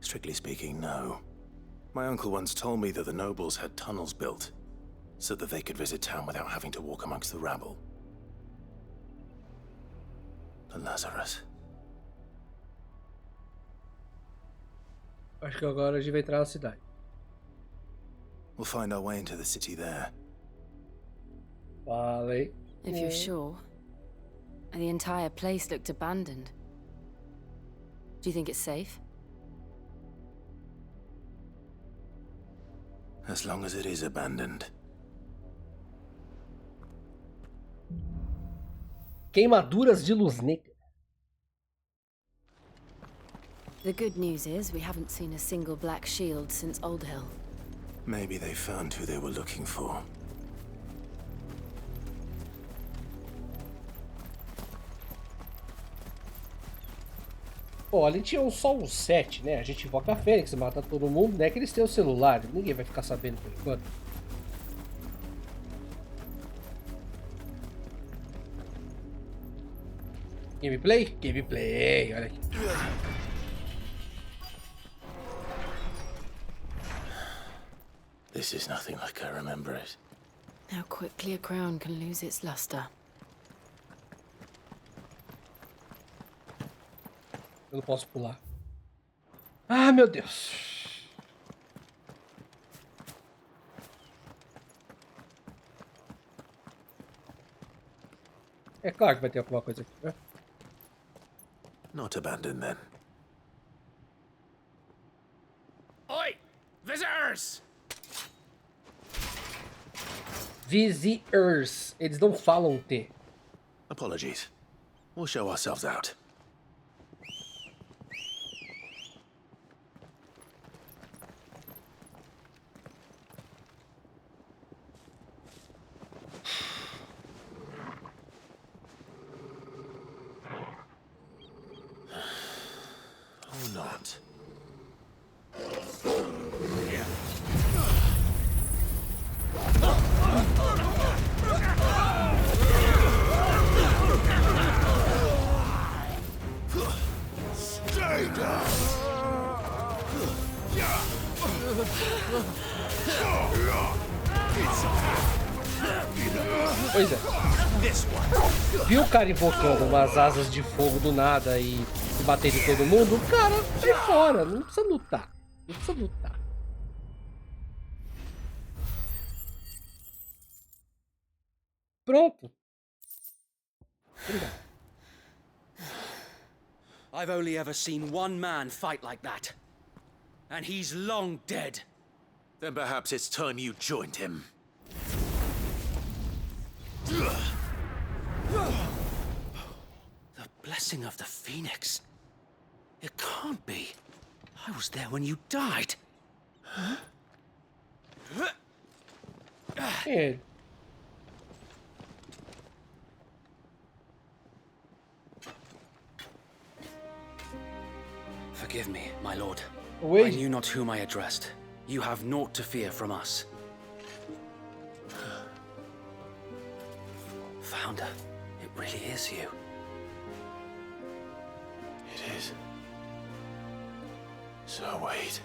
Strictly speaking, no. My uncle once told me that the nobles had tunnels built, so that they could visit town without having to walk amongst the rabble. The Lazarus. Acho que agora a gente vai entrar na cidade. We'll find our way into the city there. Falei. If you're sure. The entire place looked abandoned. Do you think it's safe? As long as it is abandoned. Queimaduras de luz negra. The good news is we haven't seen a single black shield since Old Hill. Maybe they found who they were looking for. Pô, ali tinha só um 7, né? A gente invoca a Fênix, mata todo mundo, né? Que eles têm o celular, ninguém vai ficar sabendo por enquanto. Gameplay? Gameplay, olha aqui. This is nothing like I remember it. How quickly a crown can lose its luster. Eu não posso pular. Ah, meu Deus. É claro que vai ter alguma coisa aqui, né? Not abandoned then. Oi! Visitors! Visitors. Eles não falam T. Apologies. We'll show ourselves out. Or not. Stay down! Pois é. Viu o cara invocando umas asas de fogo do nada e bater em todo mundo? O cara sai fora, não precisa lutar. Não precisa lutar. Pronto. Obrigado. I've only ever seen one man fight like that. And he's long dead. Then perhaps it's time you joined him. The blessing of the Phoenix. It can't be. I was there when you died. É. Forgive me, my lord. Wait. I knew not whom I addressed. You have naught to fear from us. Founder, it really is you. It is. So wait.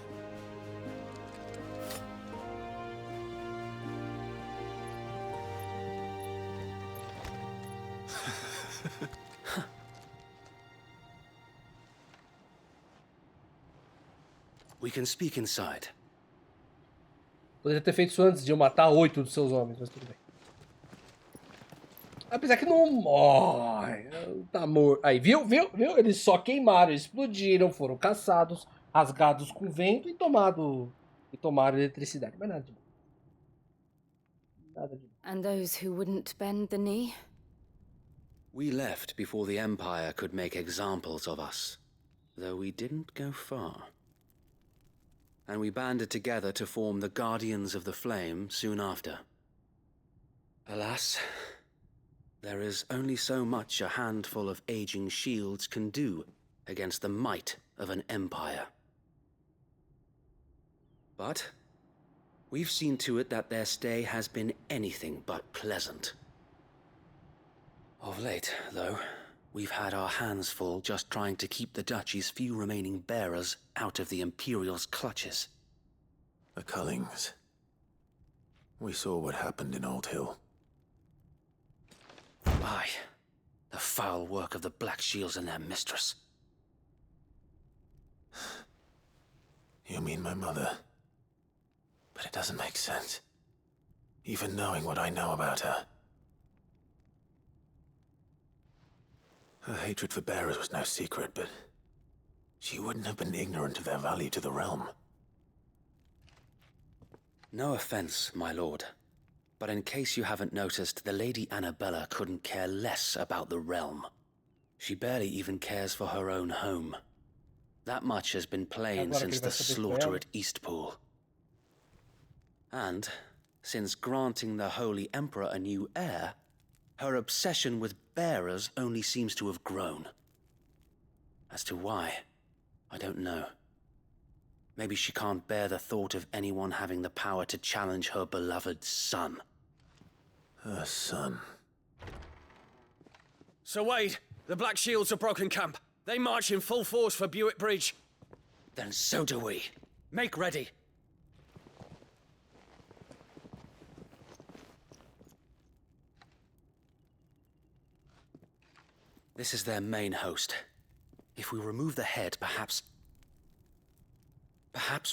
We can speak inside. Poderia ter feito isso antes de eu matar 8 dos seus homens, mas tudo bem. Apesar que não morre. Tá morto. Aí, viu? Eles só queimaram, explodiram, foram caçados, rasgados com vento e tomaram eletricidade. Mas nada de bom. Nada de bom. And those who wouldn't bend the knee? We left before the Empire could make examples of us, though we didn't go far. And we banded together to form the Guardians of the Flame soon after. Alas, there is only so much a handful of aging shields can do against the might of an empire. But we've seen to it that their stay has been anything but pleasant. Of late, though, we've had our hands full just trying to keep the Duchy's few remaining bearers out of the Imperial's clutches. The Cullings. We saw what happened in Old Hill. Aye, the foul work of the Black Shields and their mistress. You mean my mother? But it doesn't make sense. Even knowing what I know about her. Her hatred for bearers was no secret, but she wouldn't have been ignorant of their value to the realm. No offense, my lord, but in case you haven't noticed, the Lady Annabella couldn't care less about the realm. She barely even cares for her own home. That much has been plain since the slaughter at Eastpool. And since granting the Holy Emperor a new heir, her obsession with bearers only seems to have grown. As to why, I don't know. Maybe she can't bear the thought of anyone having the power to challenge her beloved son. Her son. Sir Wade, the Black Shields have broken camp. They march in full force for Buick Bridge. Then so do we. Make ready. This is their main host. If we remove the head, perhaps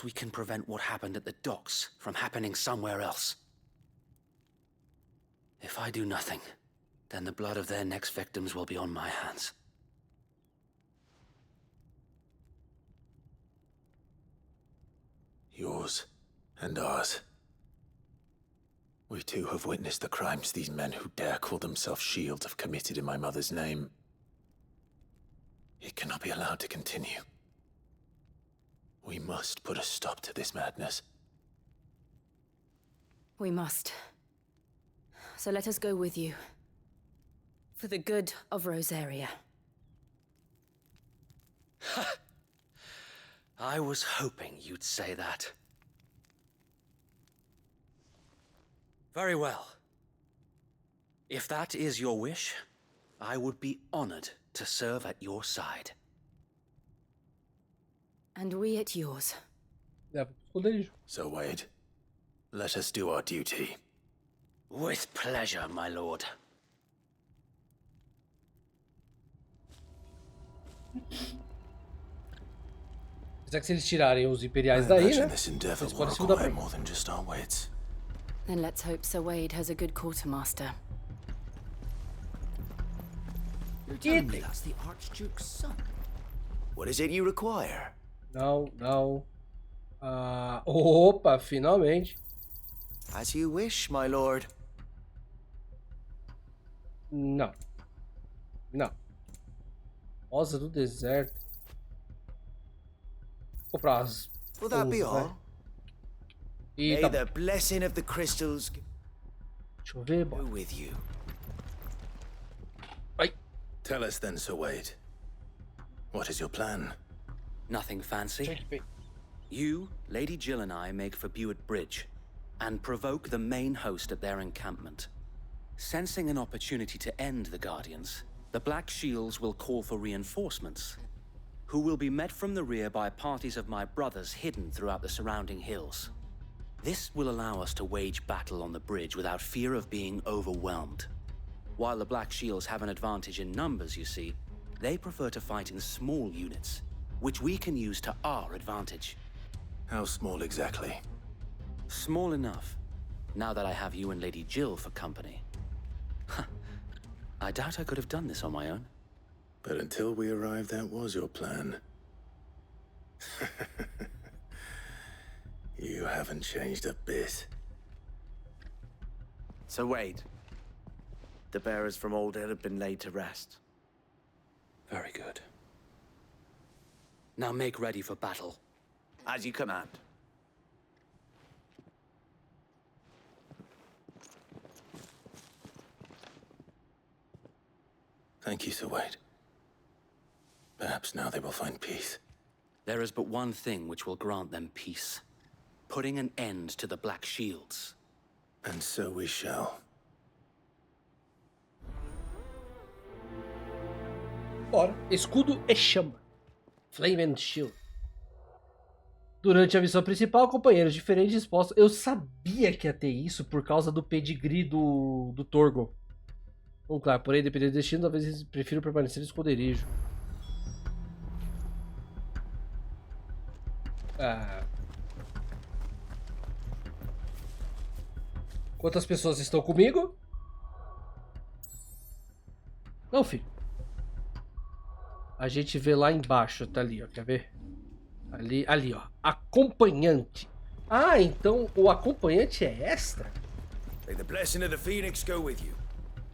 we can prevent what happened at the docks from happening somewhere else. If I do nothing, then the blood of their next victims will be on my hands. Yours and ours. We too have witnessed the crimes these men who dare call themselves shields have committed in my mother's name. It cannot be allowed to continue. We must put a stop to this madness. We must. So let us go with you. For the good of Rosaria. I was hoping you'd say that. Very well. If that is your wish, I would be honored to serve at your side. And we at yours. So, Wade, let us do our duty. With pleasure, my lord. Apesar que se eles tirarem os imperiais daí, né? Eles podem se mudar pra aí. More than just our wits. Then let's hope Sir Wade has a good quartermaster. You're telling me that's the Archduke's son? What is it you require? Não, não. Opa, finalmente. As you wish, my lord. Não. Não. Rosa do deserto. Vou comprar as. Will that be all? May the blessing of the crystals Deixa eu ver, go with you. Tell us then, Sir Wade. What is your plan? Nothing fancy. You, Lady Jill and I make for Buett Bridge and provoke the main host at their encampment. Sensing an opportunity to end the Guardians, the Black Shields will call for reinforcements, who will be met from the rear by parties of my brothers hidden throughout the surrounding hills. This will allow us to wage battle on the bridge without fear of being overwhelmed. While the Black Shields have an advantage in numbers, you see, they prefer to fight in small units, which we can use to our advantage. How small exactly? Small enough, now that I have you and Lady Jill for company. I doubt I could have done this on my own. But until we arrived, that was your plan. You haven't changed a bit. So Wade, the bearers from Old Hill have been laid to rest. Very good. Now make ready for battle. As you command. Thank you, Sir Wade. Perhaps now they will find peace. There is but one thing which will grant them peace. Putting an end to the Black Shields. And so we shall. Bora. Escudo e chama. Flame and Shield. Durante a missão principal, companheiros diferentes expostos. Eu sabia que ia ter isso por causa do pedigree do Torgo. Bom, claro, porém, dependendo do destino, talvez eles prefiram permanecer no esconderijo. Quantas pessoas estão comigo? Não, filho. A gente vê lá embaixo, tá ali, ó, quer ver? Ali, ó, acompanhante. Ah, então o acompanhante é extra? May the blessing of the Phoenix go with you.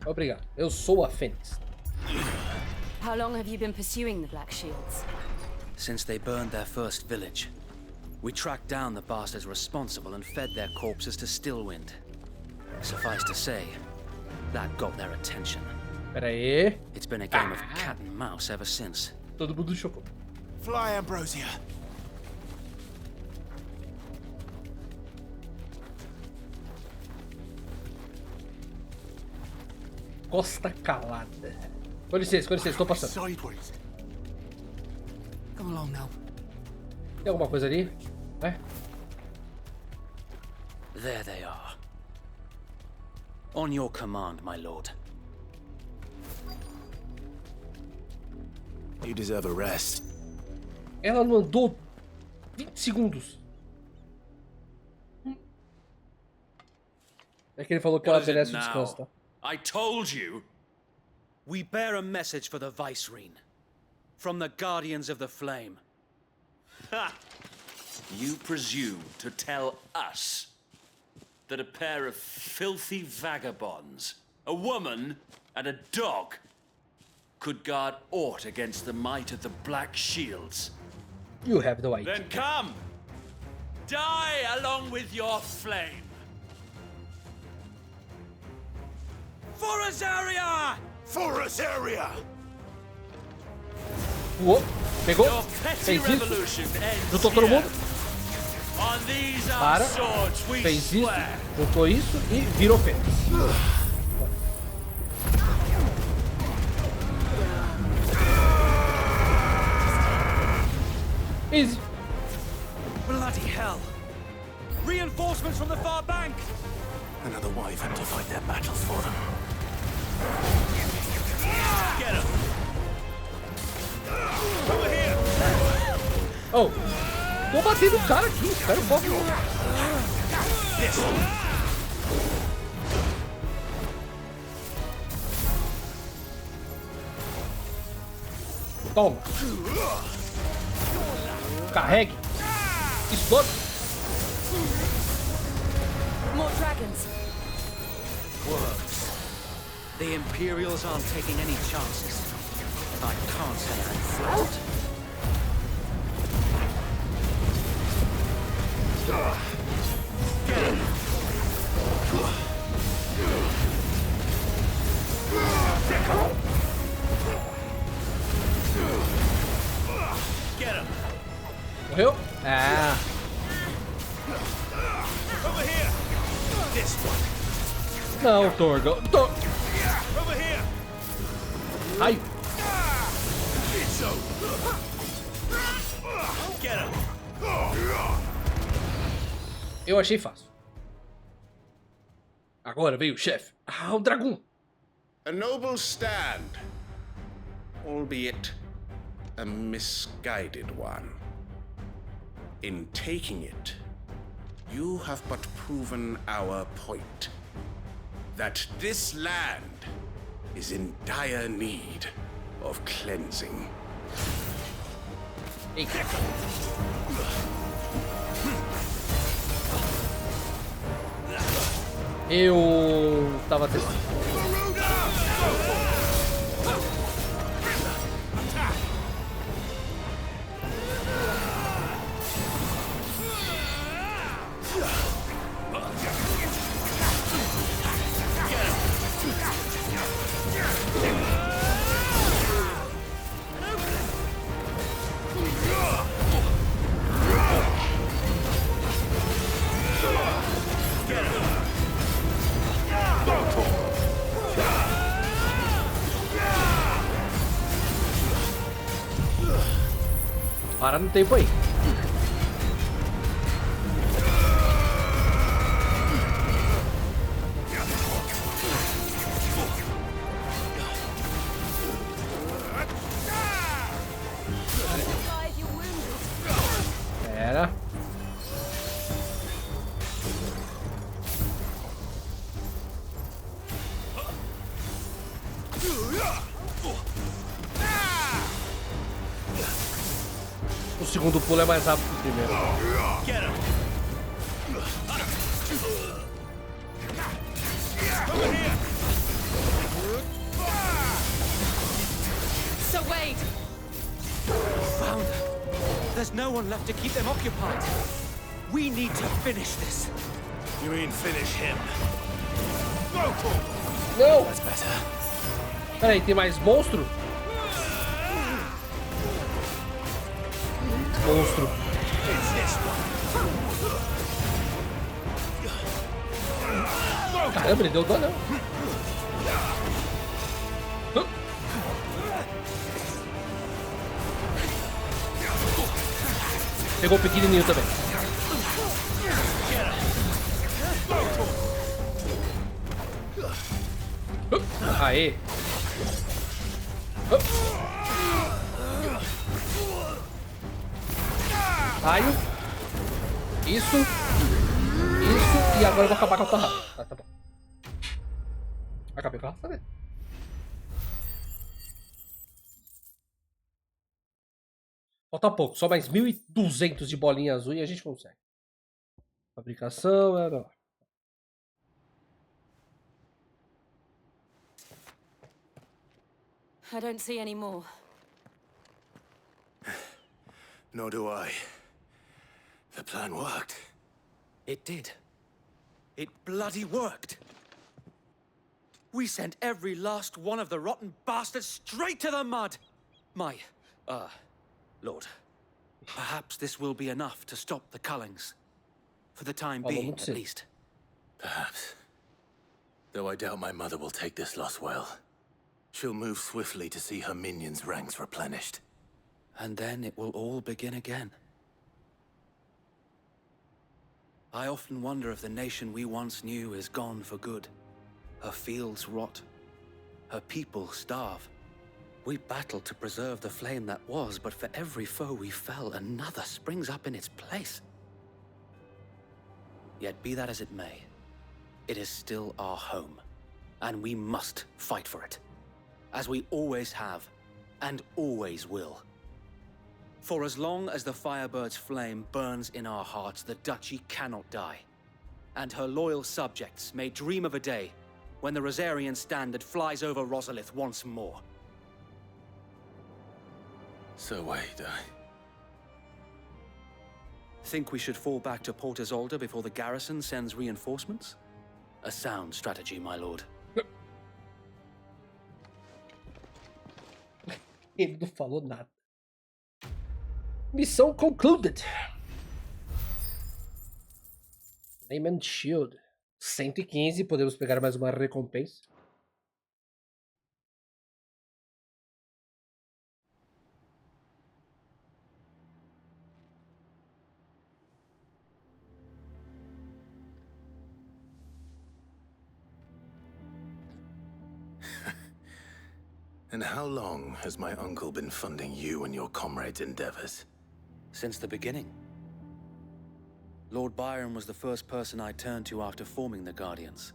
Obrigado, eu sou a Fênix. How long have you been pursuing the Black Shields? Since they burned their first village. We tracked down the bastards responsible and fed their corpses to Stillwind. Suffice to say, that got their attention. Pera aí. It's been a game of cat and mouse ever since. Todo mundo chocou. Fly, Ambrosia. Costa Calada. Com licença, estou passando. Come along now. Tem alguma coisa ali? É? There they are. On your command, my lord. You deserve a rest. Ela não andou 20 segundos. É que ele falou que ela merece um descanso, tá? I told you. We bear a message for the Vicereine. From the Guardians of the Flame. Ha! You presume to tell us that a pair of filthy vagabonds, a woman and a dog, could guard aught against the might of the Black Shields. You have no idea. Then come! Die along with your flame! For Azaria! For Azaria! Uou, pegou, fez isso, juntou todo mundo, para, fez isso, juntou isso e virou fênix. Easy. Bloody hell! Reinforcements from the far bank! Another wyvern to fight their battles for them. Get him! Over here! Oh, tô batendo o cara aqui, espera um pouco. Toma. Carregue. Explode. More dragons. Works. The Imperials aren't taking any chances. I can't say I'm thrilled. Get him! Get him! Morreu? Ah. Over here! This one! Não, Torgo. Over here! Ai. It's over! Get him! Eu achei fácil. Agora veio o chefe. Ah, o dragão. A noble stand, albeit a misguided one. In taking it, you have but proven our point. That this land is in dire need of cleansing. Eu tava testando. Para no tempo aí. Pera. O segundo pulo é mais rápido que o primeiro. So wait. Found her. There's no one left to keep them occupied. We need to finish this. You mean finish him? Não! That's better. Peraí, tem mais monstro? Monstro. Caramba, ele deu dano. Pegou o pequenininho também. Aê. Raio. Isso. E agora eu vou acabar com a torrada. Tá bom. Acabei com a raça, né? Falta pouco, só mais 1.200 de bolinha azul e a gente consegue. Fabricação, I don't see any more. Nor do I. The plan worked. It did. It bloody worked. We sent every last one of the rotten bastards straight to the mud! Lord. Perhaps this will be enough to stop the Cullings. For the time being, at least. Perhaps. Though I doubt my mother will take this loss well. She'll move swiftly to see her minions' ranks replenished. And then it will all begin again. I often wonder if the nation we once knew is gone for good. Her fields rot. Her people starve. We battled to preserve the flame that was, but for every foe we fell, another springs up in its place. Yet be that as it may, it is still our home, and we must fight for it, as we always have, and always will. For as long as the Firebird's flame burns in our hearts, the Duchy cannot die, and her loyal subjects may dream of a day when the Rosarian standard flies over Rosalith once more. So wait, Think we should fall back to Port Isolde before the garrison sends reinforcements? A sound strategy, my lord. Ele não falou nada. Missão concluded. Name and Shield. 115, podemos pegar mais uma recompensa. And how long has my uncle been funding you and your comrades' endeavors? Since the beginning. Lord Byron was the first person I turned to after forming the Guardians.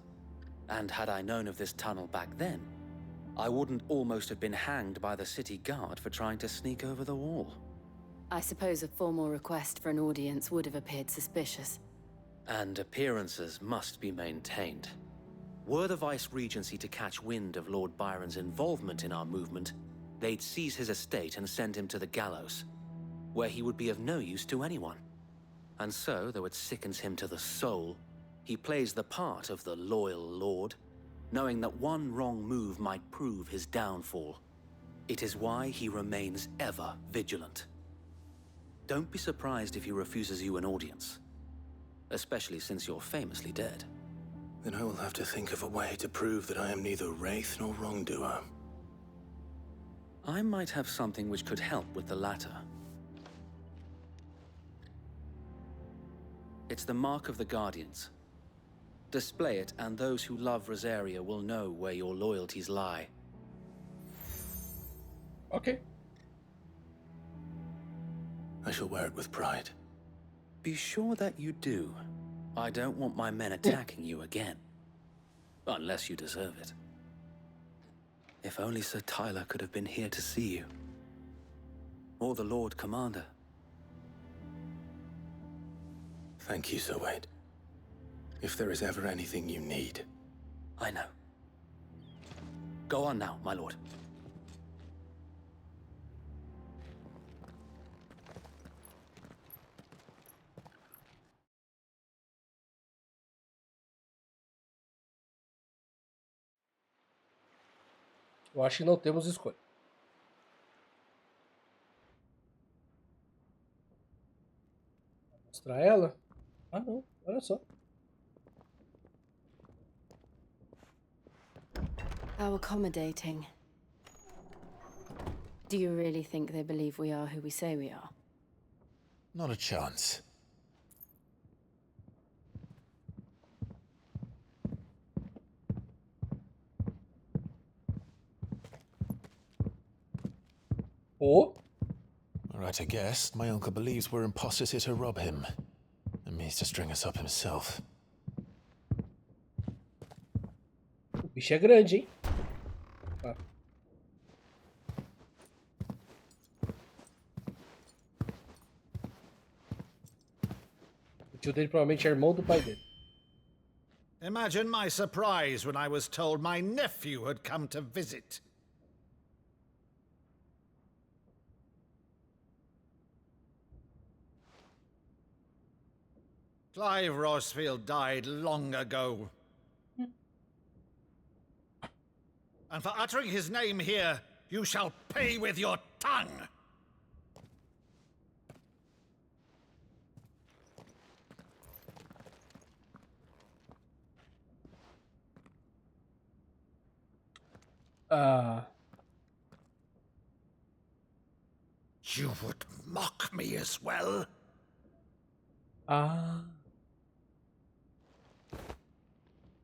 And had I known of this tunnel back then, I wouldn't almost have been hanged by the city guard for trying to sneak over the wall. I suppose a formal request for an audience would have appeared suspicious. And appearances must be maintained. Were the Vice-Regency to catch wind of Lord Byron's involvement in our movement, they'd seize his estate and send him to the gallows, where he would be of no use to anyone. And so, though it sickens him to the soul, he plays the part of the loyal lord, knowing that one wrong move might prove his downfall. It is why he remains ever vigilant. Don't be surprised if he refuses you an audience, especially since you're famously dead. Then I will have to think of a way to prove that I am neither wraith nor wrongdoer. I might have something which could help with the latter. It's the mark of the Guardians. Display it, and those who love Rosaria will know where your loyalties lie. Okay. I shall wear it with pride. Be sure that you do. I don't want my men attacking you again. Unless you deserve it. If only Sir Tyler could have been here to see you. Or the Lord Commander. Thank you, Sir Wade. If there is ever anything you need. I know. Go on now, my lord. Eu acho que não temos escolha. Vou mostrar ela? Ah, não. Olha só. How accommodating. Do you really think they believe we are who we say we are? Not a chance. Oh? Right, I guess. My uncle believes we're imposters here to rob him. And means to string us up himself. O bicho é grande, hein? Ah. O tio dele provavelmente é irmão do pai dele. Imagine my surprise when I was told my nephew had come to visit. Clive Rosfield died long ago. And for uttering his name here, you shall pay with your tongue! You would mock me as well?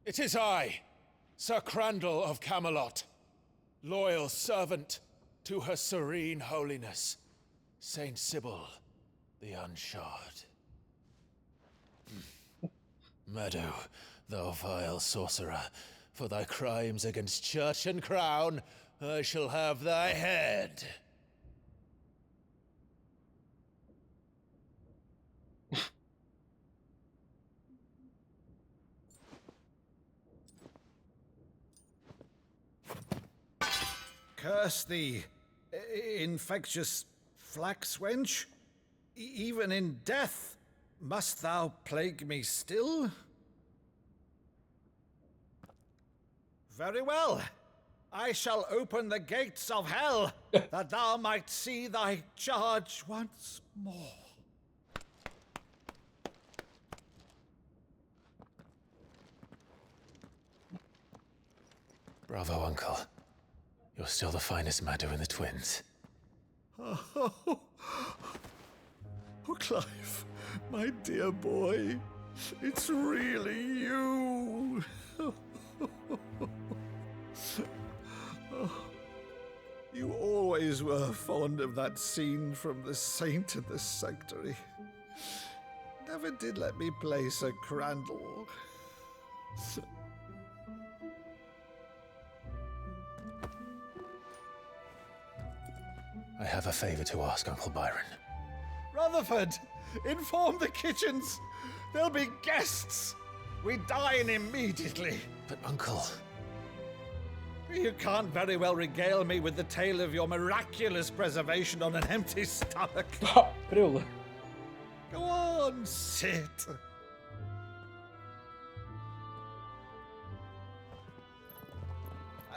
It is I, Sir Crandall of Camelot, loyal servant to Her Serene Holiness, Saint Sybil the Unshod. Meadow, thou vile sorcerer, for thy crimes against church and crown, I shall have thy head. Curse thee, infectious flax wench. Even in death, must thou plague me still? Very well. I shall open the gates of hell, that thou might see thy charge once more. Bravo, Uncle. You're still the finest Maddo in the twins. Oh, Clive, my dear boy, it's really you. You always were fond of that scene from The Saint and the Sanctuary. Never did let me play Sir Crandall. I have a favor to ask, Uncle Byron. Rutherford, inform the kitchens. There'll be guests. We dine immediately. But, Uncle... You can't very well regale me with the tale of your miraculous preservation on an empty stomach. Go on, sit.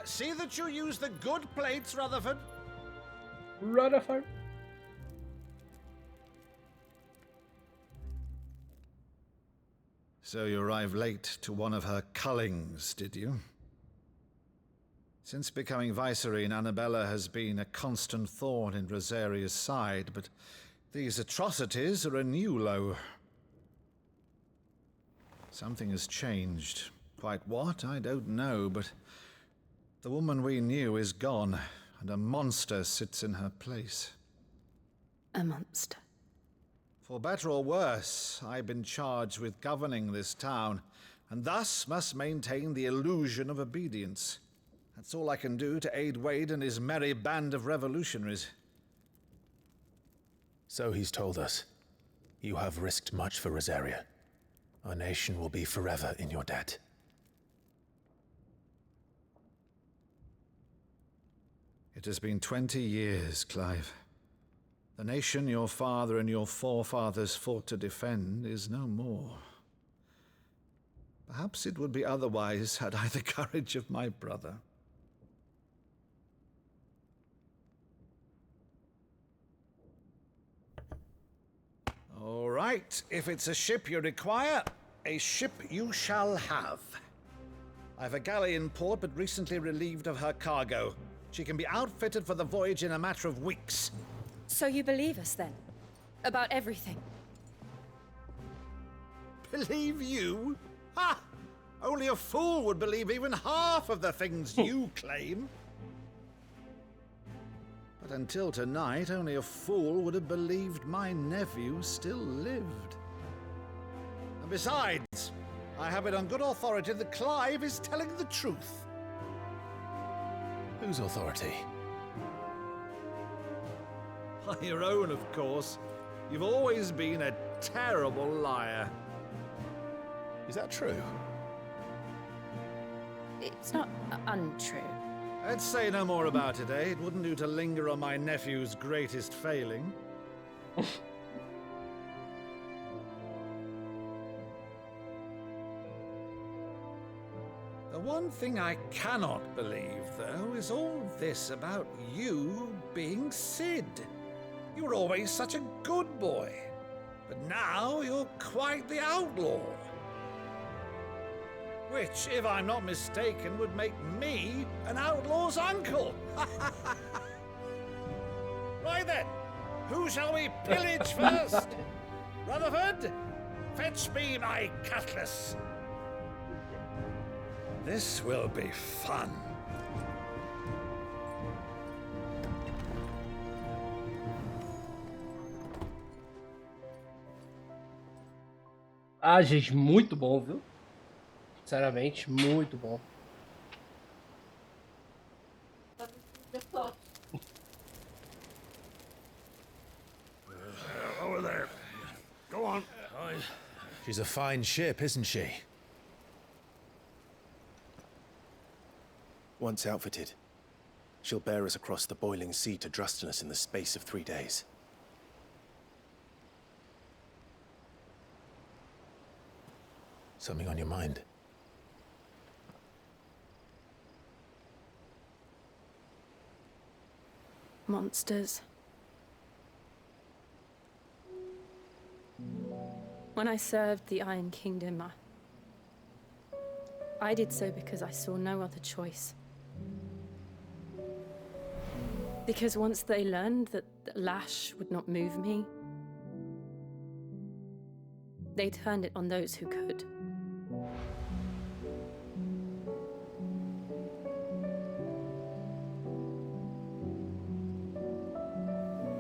See that you use the good plates, Rutherford. Rutherford. So you arrived late to one of her cullings, did you? Since becoming Vicereine, Annabella has been a constant thorn in Rosaria's side, but these atrocities are a new low. Something has changed. Quite what, I don't know, but the woman we knew is gone, and a monster sits in her place. A monster? For better or worse, I've been charged with governing this town, and thus must maintain the illusion of obedience. That's all I can do to aid Wade and his merry band of revolutionaries. So he's told us. You have risked much for Rosaria. Our nation will be forever in your debt. It has been 20 years, Clive. The nation your father and your forefathers fought to defend is no more. Perhaps it would be otherwise had I the courage of my brother. All right, if it's a ship you require, a ship you shall have. I've a galley in port, but recently relieved of her cargo. She can be outfitted for the voyage in a matter of weeks. So you believe us, then? About everything? Believe you? Ha! Only a fool would believe even half of the things you claim. But until tonight, only a fool would have believed my nephew still lived. And besides, I have it on good authority that Clive is telling the truth. Whose authority? Your own, of course. You've always been a terrible liar. Is that true? It's not untrue. Let's say no more about it, eh? It wouldn't do to linger on my nephew's greatest failing. One thing I cannot believe, though, is all this about you being Sid. You were always such a good boy, but now you're quite the outlaw. Which, if I'm not mistaken, would make me an outlaw's uncle. Right then, who shall we pillage first? Rutherford, fetch me my cutlass. This will be fun. Ah, gente, muito bom, viu? Sinceramente, muito bom. Over there. Go on. She's a fine ship, isn't she? Once outfitted, she'll bear us across the boiling sea to Drustinus in the space of 3 days. Something on your mind? Monsters. When I served the Iron Kingdom, I did so because I saw no other choice. Because once they learned that the lash would not move me, they turned it on those who could.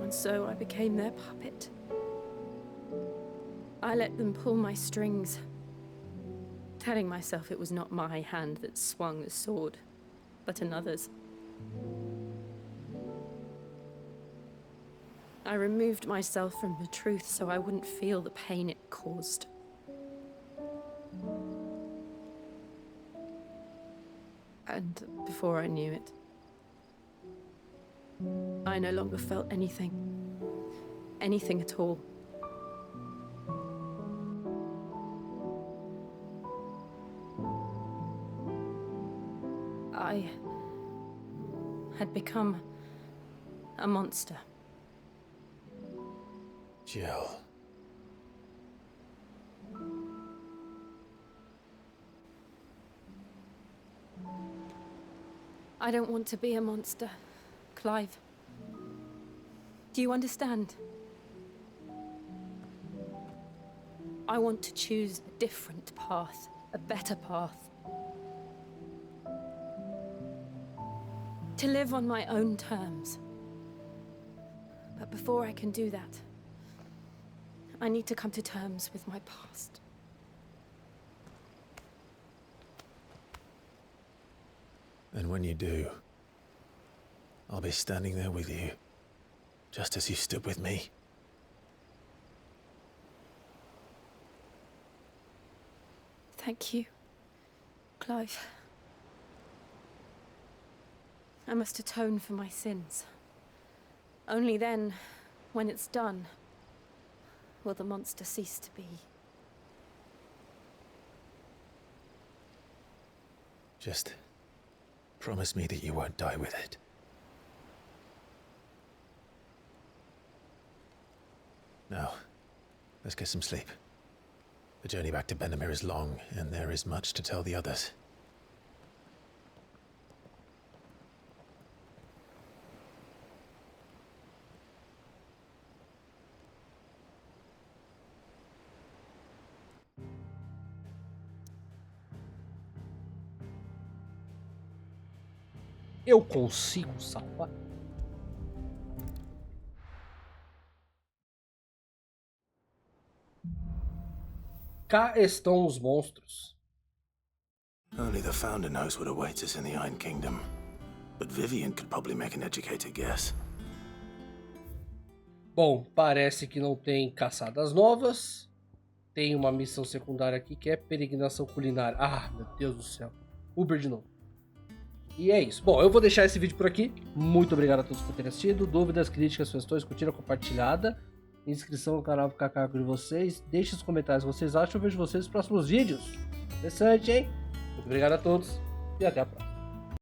And so I became their puppet. I let them pull my strings, telling myself it was not my hand that swung the sword, but another's. I removed myself from the truth so I wouldn't feel the pain it caused. And before I knew it, I no longer felt anything. Anything at all. I had become a monster. Jill. I don't want to be a monster, Clive. Do you understand? I want to choose a different path, a better path. To live on my own terms. But before I can do that, I need to come to terms with my past. And when you do, I'll be standing there with you, just as you stood with me. Thank you, Clive. I must atone for my sins. Only then, when it's done, will the monster cease to be. Just promise me that you won't die with it. Now, let's get some sleep. The journey back to Benamir is long, and there is much to tell the others. Eu consigo salvar? Cá estão os monstros. Only the Founder knows what awaits us in the Iron Kingdom. But Vivian could probably make an educated guess. Bom, parece que não tem caçadas novas. Tem uma missão secundária aqui que é peregrinação culinária. Ah, meu Deus do céu. Uber de novo. E é isso. Bom, eu vou deixar esse vídeo por aqui. Muito obrigado a todos por terem assistido. Dúvidas, críticas, sugestões, curtida, compartilhada. Inscrição no canal para ficar de vocês. Deixe os comentários o que vocês acham. Eu vejo vocês nos próximos vídeos. Interessante, hein? Muito obrigado a todos e até a próxima.